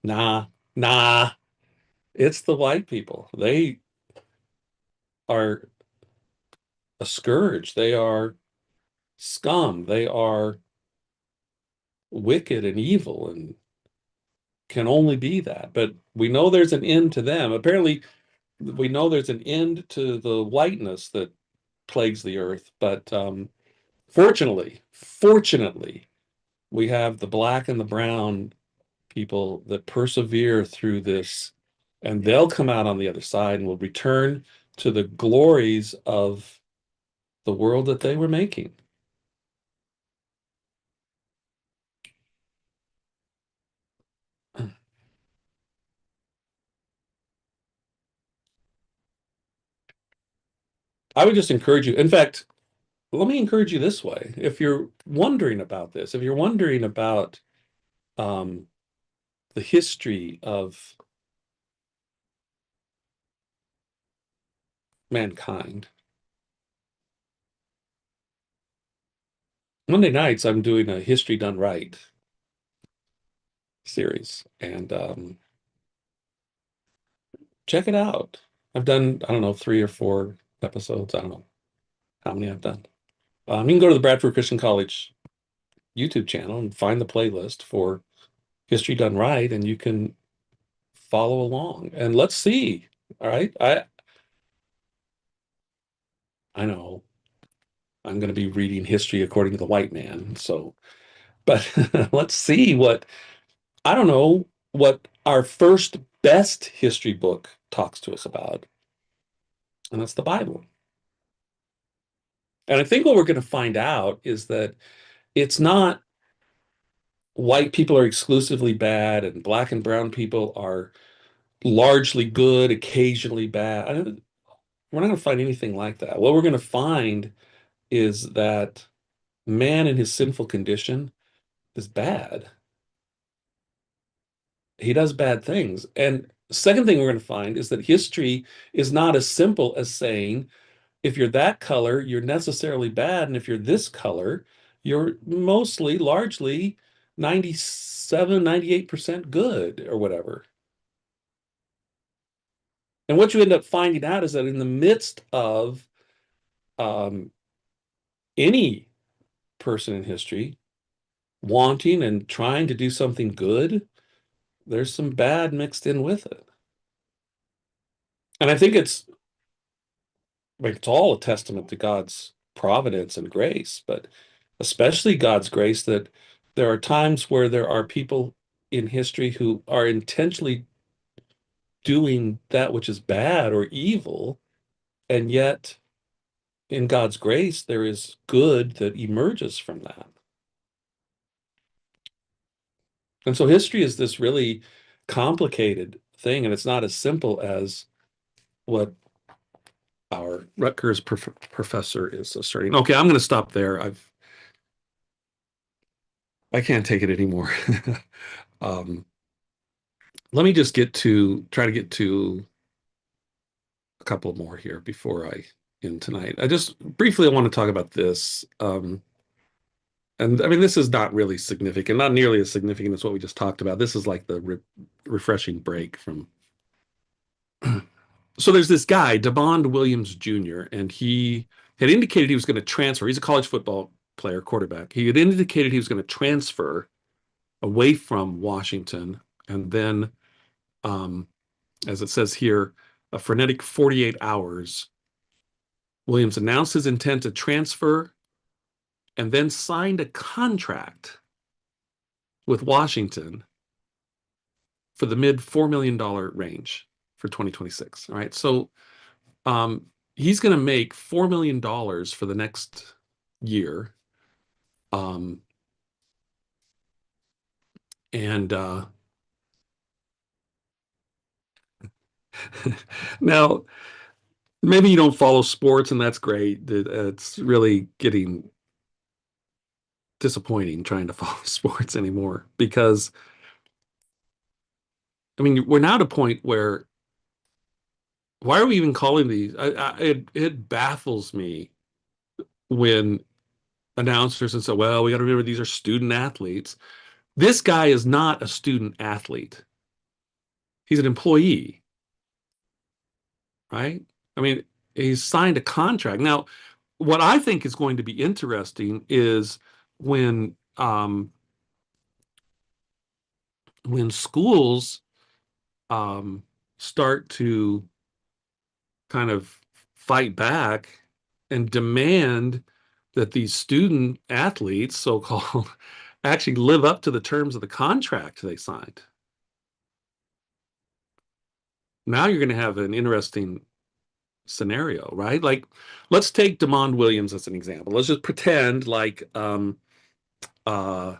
nah, nah, it's the white people. They are a scourge. They are scum. They are wicked and evil and can only be that. But we know there's an end to them. Apparently, we know there's an end to the whiteness that plagues the earth. But fortunately, we have the black and the brown people that persevere through this, and they'll come out on the other side and will return to the glories of the world that they were making. I would just encourage you. In fact, let me encourage you this way. If you're wondering about this, if you're wondering about um, the history of mankind, Monday nights I'm doing a History Done Right series, and check it out. I've done, I don't know, 3 or 4 episodes. I don't know how many I've done. You can go to the Bradford Christian College YouTube channel and find the playlist for History Done Right, and you can follow along. And let's see. All right. I know I'm going to be reading history according to the white man. So, but let's see I don't know, what our first best history book talks to us about. And that's the Bible. And I think what we're going to find out is that it's not white people are exclusively bad and black and brown people are largely good, occasionally bad. We're not going to find anything like that. What we're going to find is that man in his sinful condition is bad. He does bad things. And second thing we're going to find is that history is not as simple as saying, if you're that color, you're necessarily bad. And if you're this color, you're mostly, largely 97, 98% good or whatever. And what you end up finding out is that in the midst of um, any person in history wanting and trying to do something good, there's some bad mixed in with it. And I think it's all a testament to God's providence and grace, but especially God's grace that there are times where there are people in history who are intentionally doing that which is bad or evil, and yet in God's grace there is good that emerges from that. And so history is this really complicated thing, and it's not as simple as what our Rutgers professor is asserting. Okay, I'm going to stop there. I can't take it anymore. um, Let me just try to get to a couple more here before I end tonight. I just briefly I want to talk about this. And I mean, this is not really significant, not nearly as significant as what we just talked about. This is like the refreshing break from. So there's this guy, DeMond Williams Jr., and he had indicated he was going to transfer. He's a college football player, quarterback. He had indicated he was going to transfer away from Washington, and then, um, as it says here, a frenetic 48 hours. Williams announced his intent to transfer and then signed a contract with Washington for the mid $4 million range for 2026. All right. So he's going to make $4 million for the next year. Um, and Now, maybe you don't follow sports, and that's great. It's really getting disappointing trying to follow sports anymore because, I mean, we're now at a point where why are we even calling these? It baffles me when announcers and say, well, we got to remember these are student athletes. This guy is not a student athlete. He's an employee, right? I mean, he's signed a contract. Now, what I think is going to be interesting is when when schools um, start to kind of fight back and demand that these student athletes, so-called, actually live up to the terms of the contract they signed. Now you're going to have an interesting scenario, right? Like, let's take Demond Williams as an example. Let's just pretend like uh,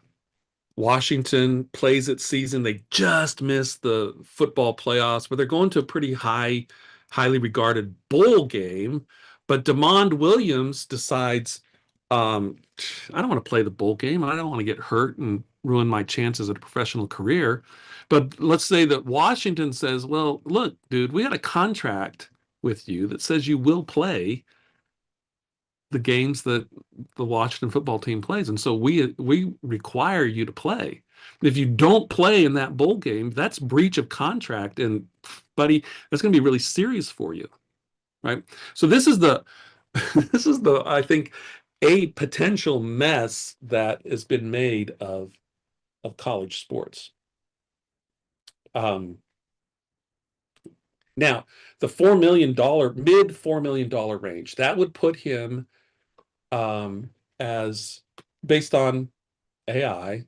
Washington plays its season. They just missed the football playoffs, but they're going to a pretty highly regarded bowl game. But Demond Williams decides, um, I don't want to play the bowl game. I don't want to get hurt and ruin my chances at a professional career. But let's say that Washington says, well, look, dude, we had a contract with you that says you will play the games that the Washington football team plays, and so we require you to play. If you don't play in that bowl game, that's breach of contract, and buddy, that's going to be really serious for you, right? So this is the this is the I think a potential mess that has been made of college sports. Um, Now, the $4 million mid $4 million range that would put him as based on AI,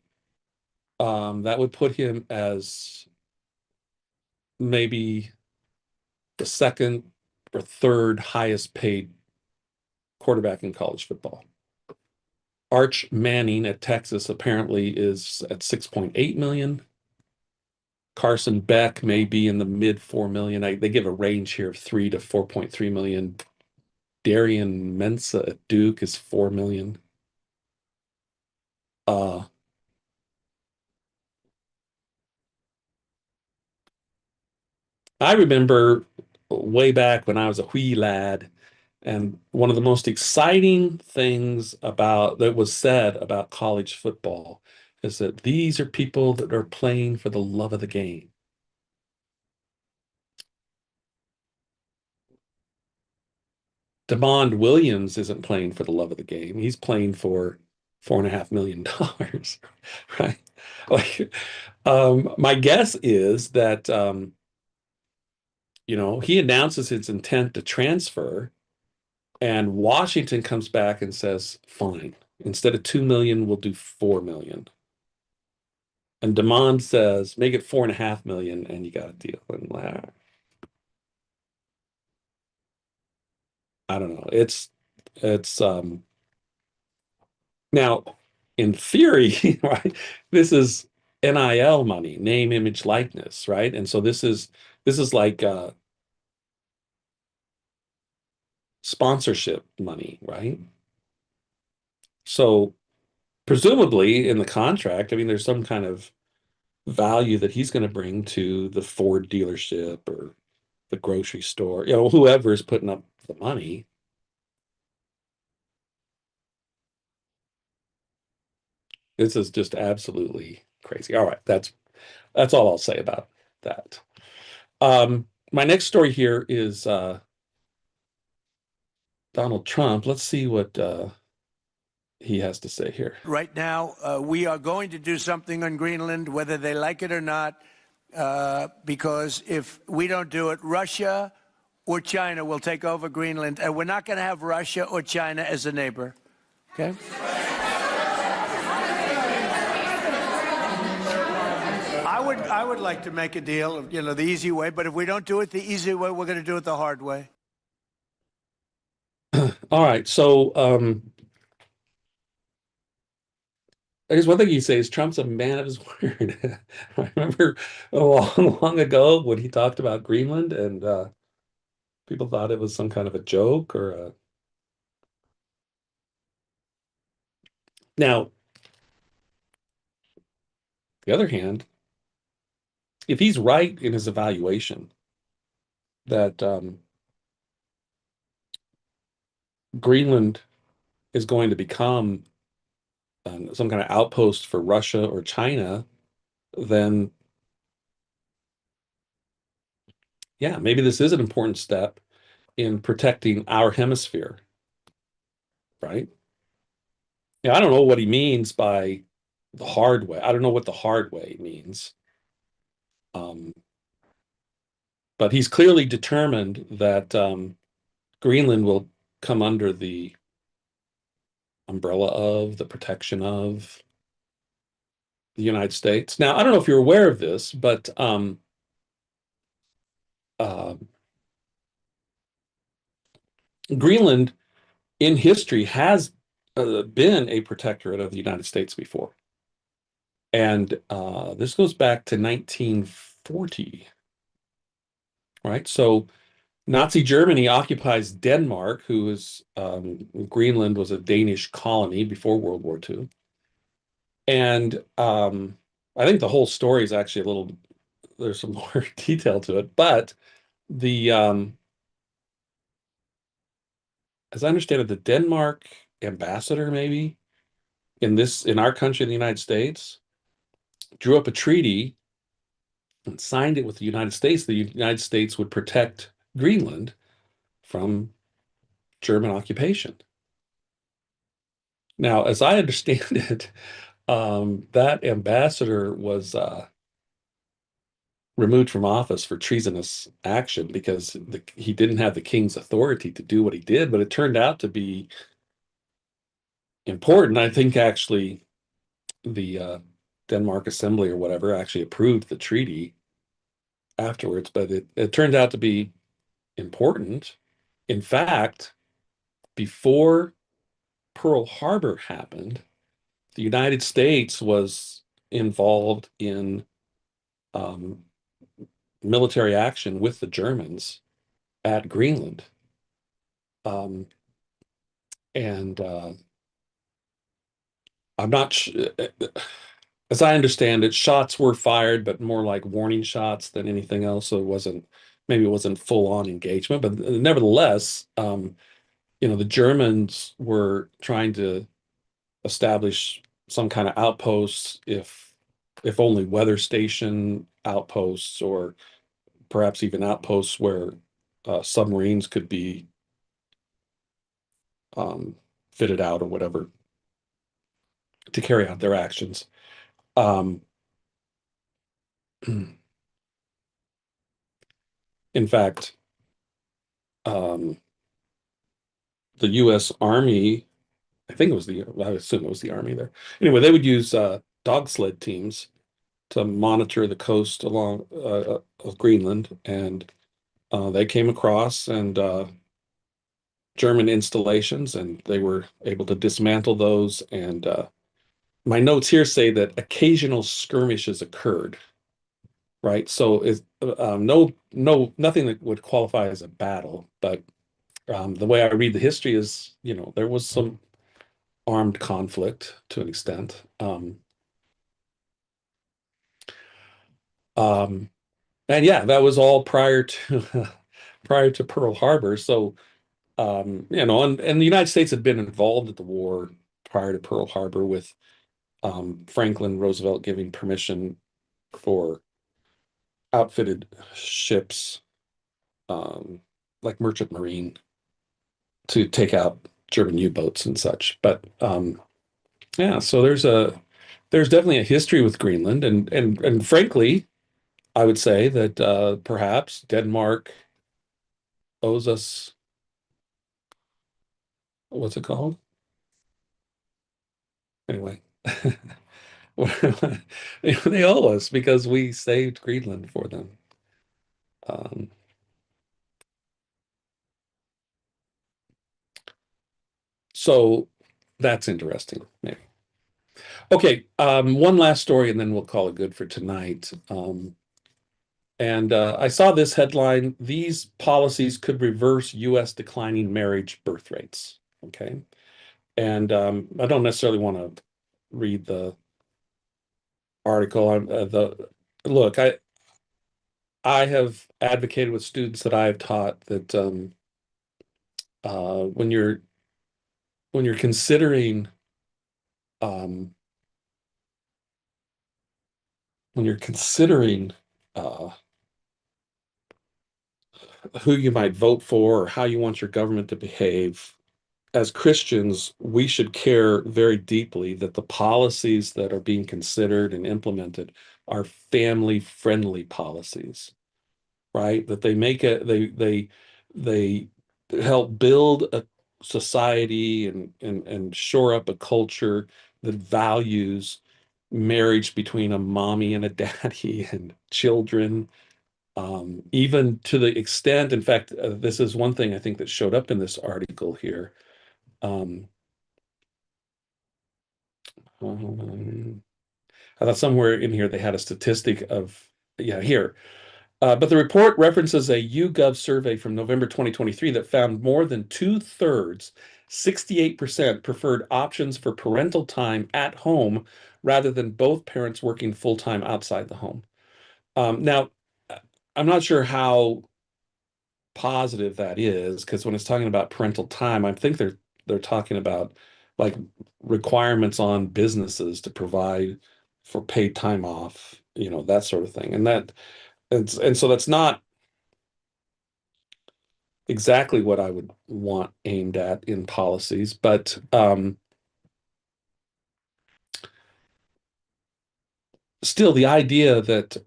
that would put him as maybe the second or third highest paid quarterback in college football. Arch Manning at Texas apparently is at 6.8 million. Carson Beck may be in the mid 4 million. They give a range here of 3 to 4.3 million. Darian Mensa at Duke is 4 million. Uh, I remember way back when I was a wee lad, and one of the most exciting things about that was said about college football is that these are people that are playing for the love of the game. DeMond Williams isn't playing for the love of the game. He's playing for $4.5 million, right? Like, my guess is that he announces his intent to transfer, and Washington comes back and says, fine, instead of 2 million, we'll do 4 million. And Damon says, make it 4.5 million, and you got a deal. And I don't know. It's now in theory, right? This is NIL money, name, image, likeness, right? And so this is like sponsorship money, right? So presumably in the contract, I mean, there's some kind of value that he's going to bring to the Ford dealership or the grocery store, whoever is putting up the money. This is just absolutely crazy. All right, that's all I'll say about that. My next story here is Donald Trump. Let's see what he has to say here. Right now, we are going to do something on Greenland, whether they like it or not, because if we don't do it, Russia or China will take over Greenland, and we're not going to have Russia or China as a neighbor. Okay? I would like to make a deal, the easy way, but if we don't do it the easy way, we're going to do it the hard way. All right, so I guess one thing you say is Trump's a man of his word. I remember long ago when he talked about Greenland, and people thought it was some kind of a joke or a... Now, the other hand, if he's right in his evaluation that Greenland is going to become some kind of outpost for Russia or China, then yeah, maybe this is an important step in protecting our hemisphere, right? Yeah, I don't know what he means by the hard way. I don't know what the hard way means. Um, but he's clearly determined that Greenland will come under the umbrella of the protection of the United States. Now, I don't know if you're aware of this, but uh, Greenland in history has been a protectorate of the United States before. And this goes back to 1940, right? So Nazi Germany occupies Denmark, who is Greenland was a Danish colony before World War II. And I think the whole story is actually there's some more detail to it. But the as I understand it, the Denmark ambassador, maybe in our country, in the United States, drew up a treaty and signed it with the United States. The United States would protect Greenland from German occupation. Now, as I understand it, that ambassador was removed from office for treasonous action because he didn't have the king's authority to do what he did, but it turned out to be important. I think actually the Denmark Assembly or whatever actually approved the treaty afterwards, but it turned out to be important. In fact, before Pearl Harbor happened, the United States was involved in um, military action with the Germans at Greenland. Um, and I'm not as I understand it, shots were fired, but more like warning shots than anything else. So maybe it wasn't full on engagement, but nevertheless, the Germans were trying to establish some kind of outposts, if only weather station outposts, or perhaps even outposts where submarines could be um, fitted out or whatever to carry out their actions. Um, In fact, um, the U.S. Army, I think it was I assume it was the Army there. Anyway, they would use dog sled teams to monitor the coast along of Greenland, and they came across and German installations, and they were able to dismantle those. And my notes here say that occasional skirmishes occurred, right? So it's nothing that would qualify as a battle, but the way I read the history is, there was some armed conflict to an extent. Um, and yeah, that was all prior to prior to Pearl Harbor. So and the United States had been involved at the war prior to Pearl Harbor with Franklin Roosevelt giving permission for outfitted ships, um, like Merchant Marine, to take out German U-boats and such. But yeah, so there's definitely a history with Greenland, and frankly, I would say that perhaps Denmark owes us, what's it called? Anyway, they owe us because we saved Greenland for them. Um, so that's interesting, maybe. Okay, one last story, and then we'll call it good for tonight. And I saw this headline: These policies could reverse U.S. declining marriage birth rates. Okay, and I don't necessarily want to read the article. The look, I have advocated with students that I have taught that uh, when you're when you're considering um, when you're considering uh, who you might vote for or how you want your government to behave, as Christians, we should care very deeply that the policies that are being considered and implemented are family-friendly policies, right? That they make it, they help build a society and shore up a culture that values marriage between a mommy and a daddy and children, even to the extent, in fact, this is one thing I think that showed up in this article here. Um, I thought somewhere in here they had a statistic of, yeah, here. But the report references a YouGov survey from November 2023 that found more than two-thirds, 68%, preferred options for parental time at home rather than both parents working full-time outside the home. Now, I'm not sure how positive that is, because when it's talking about parental time, I think they're talking about like requirements on businesses to provide for paid time off, that sort of thing. And so that's not exactly what I would want aimed at in policies, but still the idea that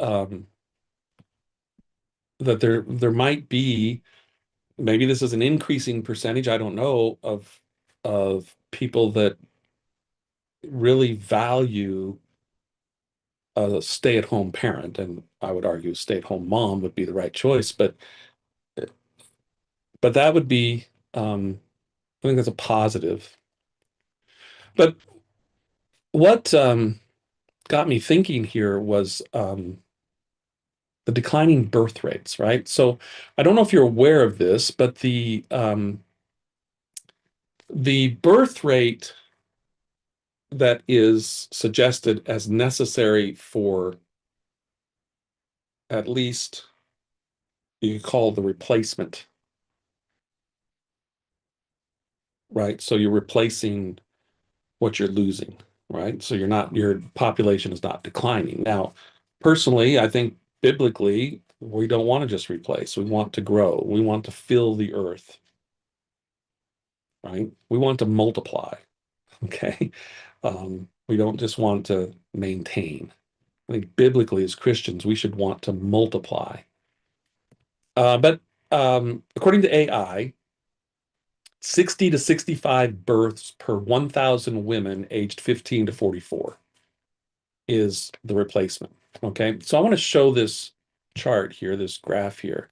there might be, maybe this is an increasing percentage, I don't know, of people that really value a stay-at-home parent, and I would argue stay-at-home mom would be the right choice, but that would be, I think that's a positive. But what got me thinking here was the declining birth rates, right? So I don't know if you're aware of this, but the birth rate that is suggested as necessary for at least you could call the replacement, right? So you're replacing what you're losing, right? So your population is not declining. Now, personally, I think biblically, we don't want to just replace. We want to grow. We want to fill the earth, right? We want to multiply, okay? We don't just want to maintain. I think biblically, as Christians, we should want to multiply. But according to AI, 60 to 65 births per 1,000 women aged 15 to 44 is the replacement. Okay, so I want to show this chart here, this graph here.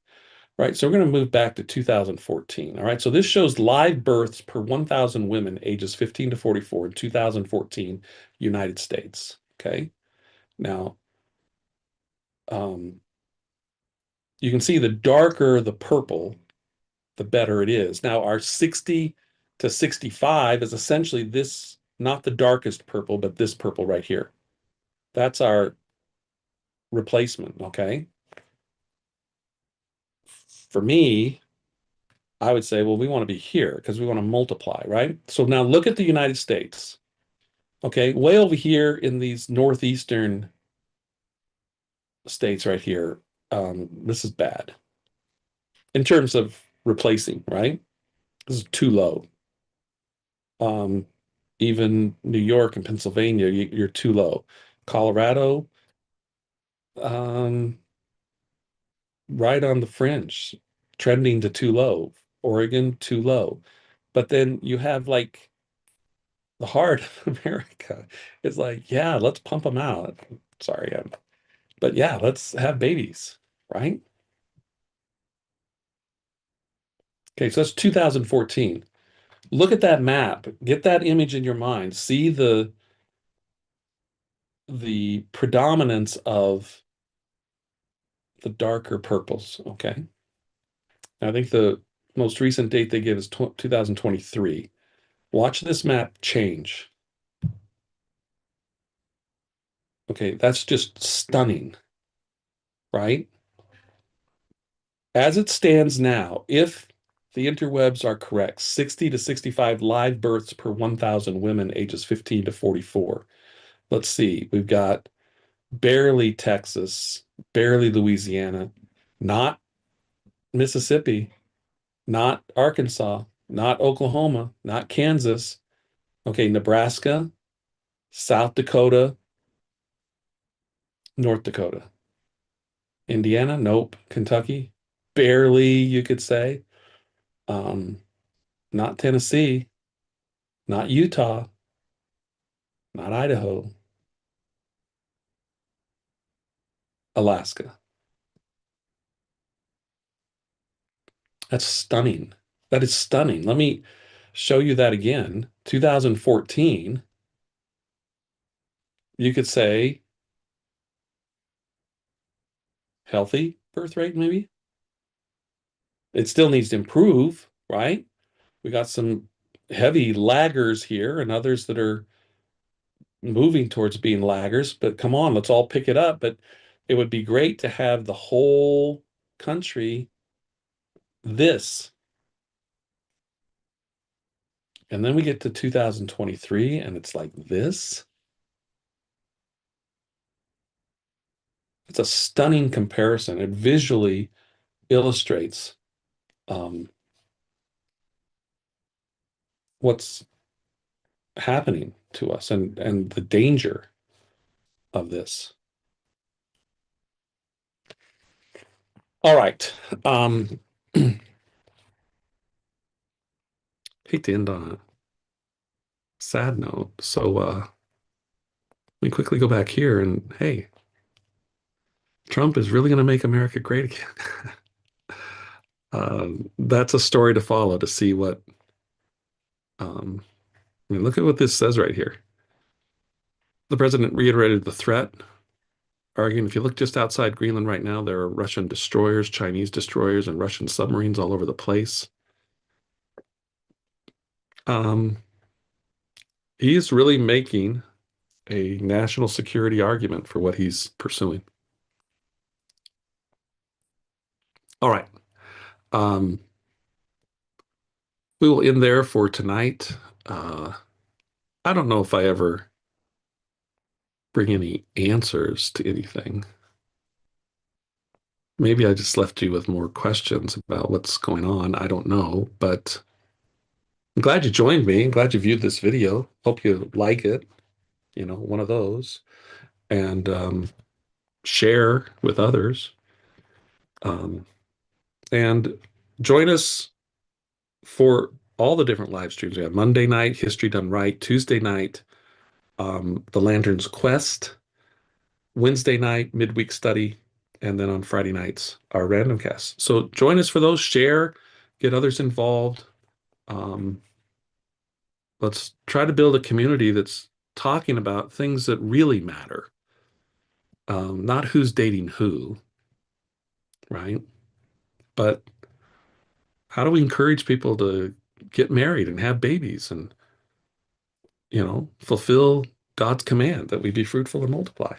Right, so we're going to move back to 2014. All right, so this shows live births per 1,000 women ages 15 to 44 in 2014, United States. Okay, now um, you can see the darker the purple, the better it is. Now, our 60 to 65 is essentially this, not the darkest purple, but this purple right here. That's our replacement. Okay, for me, I would say, well, we want to be here because we want to multiply, right? So now look at the United States. Okay, way over here in these northeastern states right here, this is bad in terms of replacing, right? This is too low. Um, Even New York and Pennsylvania, you're too low. Colorado, um, right on the fringe, trending to too low. Oregon, too low. But then you have like the heart of America. It's like, yeah, let's pump them out. Sorry, but yeah, let's have babies, right? Okay, so that's 2014. Look at that map. Get that image in your mind. See the predominance of the darker purples, okay? I think the most recent date they give is 2023. Watch this map change. Okay, that's just stunning, right? As it stands now, if the interwebs are correct, 60 to 65 live births per 1,000 women ages 15 to 44. Let's see, we've got barely Texas, barely Louisiana, not Mississippi, not Arkansas, not Oklahoma, not Kansas. Okay, Nebraska, South Dakota, North Dakota. Indiana, nope. Kentucky, barely, you could say. Um, Not Tennessee, not Utah, not Idaho, Alaska. That's stunning. That is stunning. Let me show you that again. 2014, you could say healthy birth rate, maybe. It still needs to improve, right? We got some heavy laggers here and others that are moving towards being laggers, but come on, let's all pick it up. But it would be great to have the whole country this. And then we get to 2023 and it's like this. It's a stunning comparison. It visually illustrates um, what's happening to us and the danger of this. All right. Hate to end on a sad note. So let me quickly go back here and hey, Trump is really going to make America great again. That's a story to follow to see what I mean, look at what this says right here. The president reiterated the threat, arguing if you look just outside Greenland right now, there are Russian destroyers, Chinese destroyers, and Russian submarines all over the place. Um, he's really making a national security argument for what he's pursuing. All right. Um, we will end there for tonight. I don't know if I ever bring any answers to anything. Maybe I just left you with more questions about what's going on. I don't know, but I'm glad you joined me. I'm glad you viewed this video. Hope you like it, one of those, and share with others. Um, And join us for all the different live streams. We have Monday night, History Done Right, Tuesday night, The Lantern's Quest, Wednesday night, Midweek Study, and then on Friday nights, our Randomcast. So join us for those, share, get others involved. Um, let's try to build a community that's talking about things that really matter, not who's dating who, right? But how do we encourage people to get married and have babies and, fulfill God's command that we be fruitful and multiply?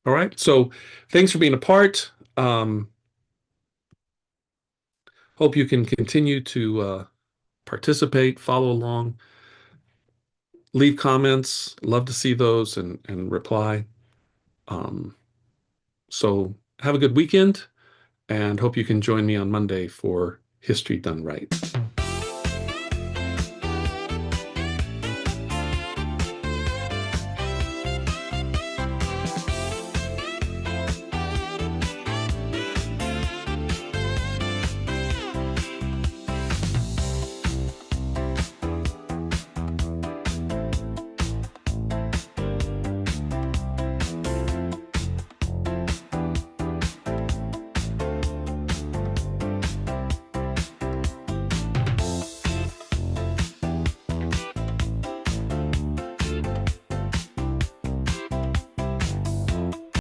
All right. So thanks for being a part. Hope you can continue to participate, follow along, leave comments. Love to see those and reply. Um, so have a good weekend and hope you can join me on Monday for History Done Right.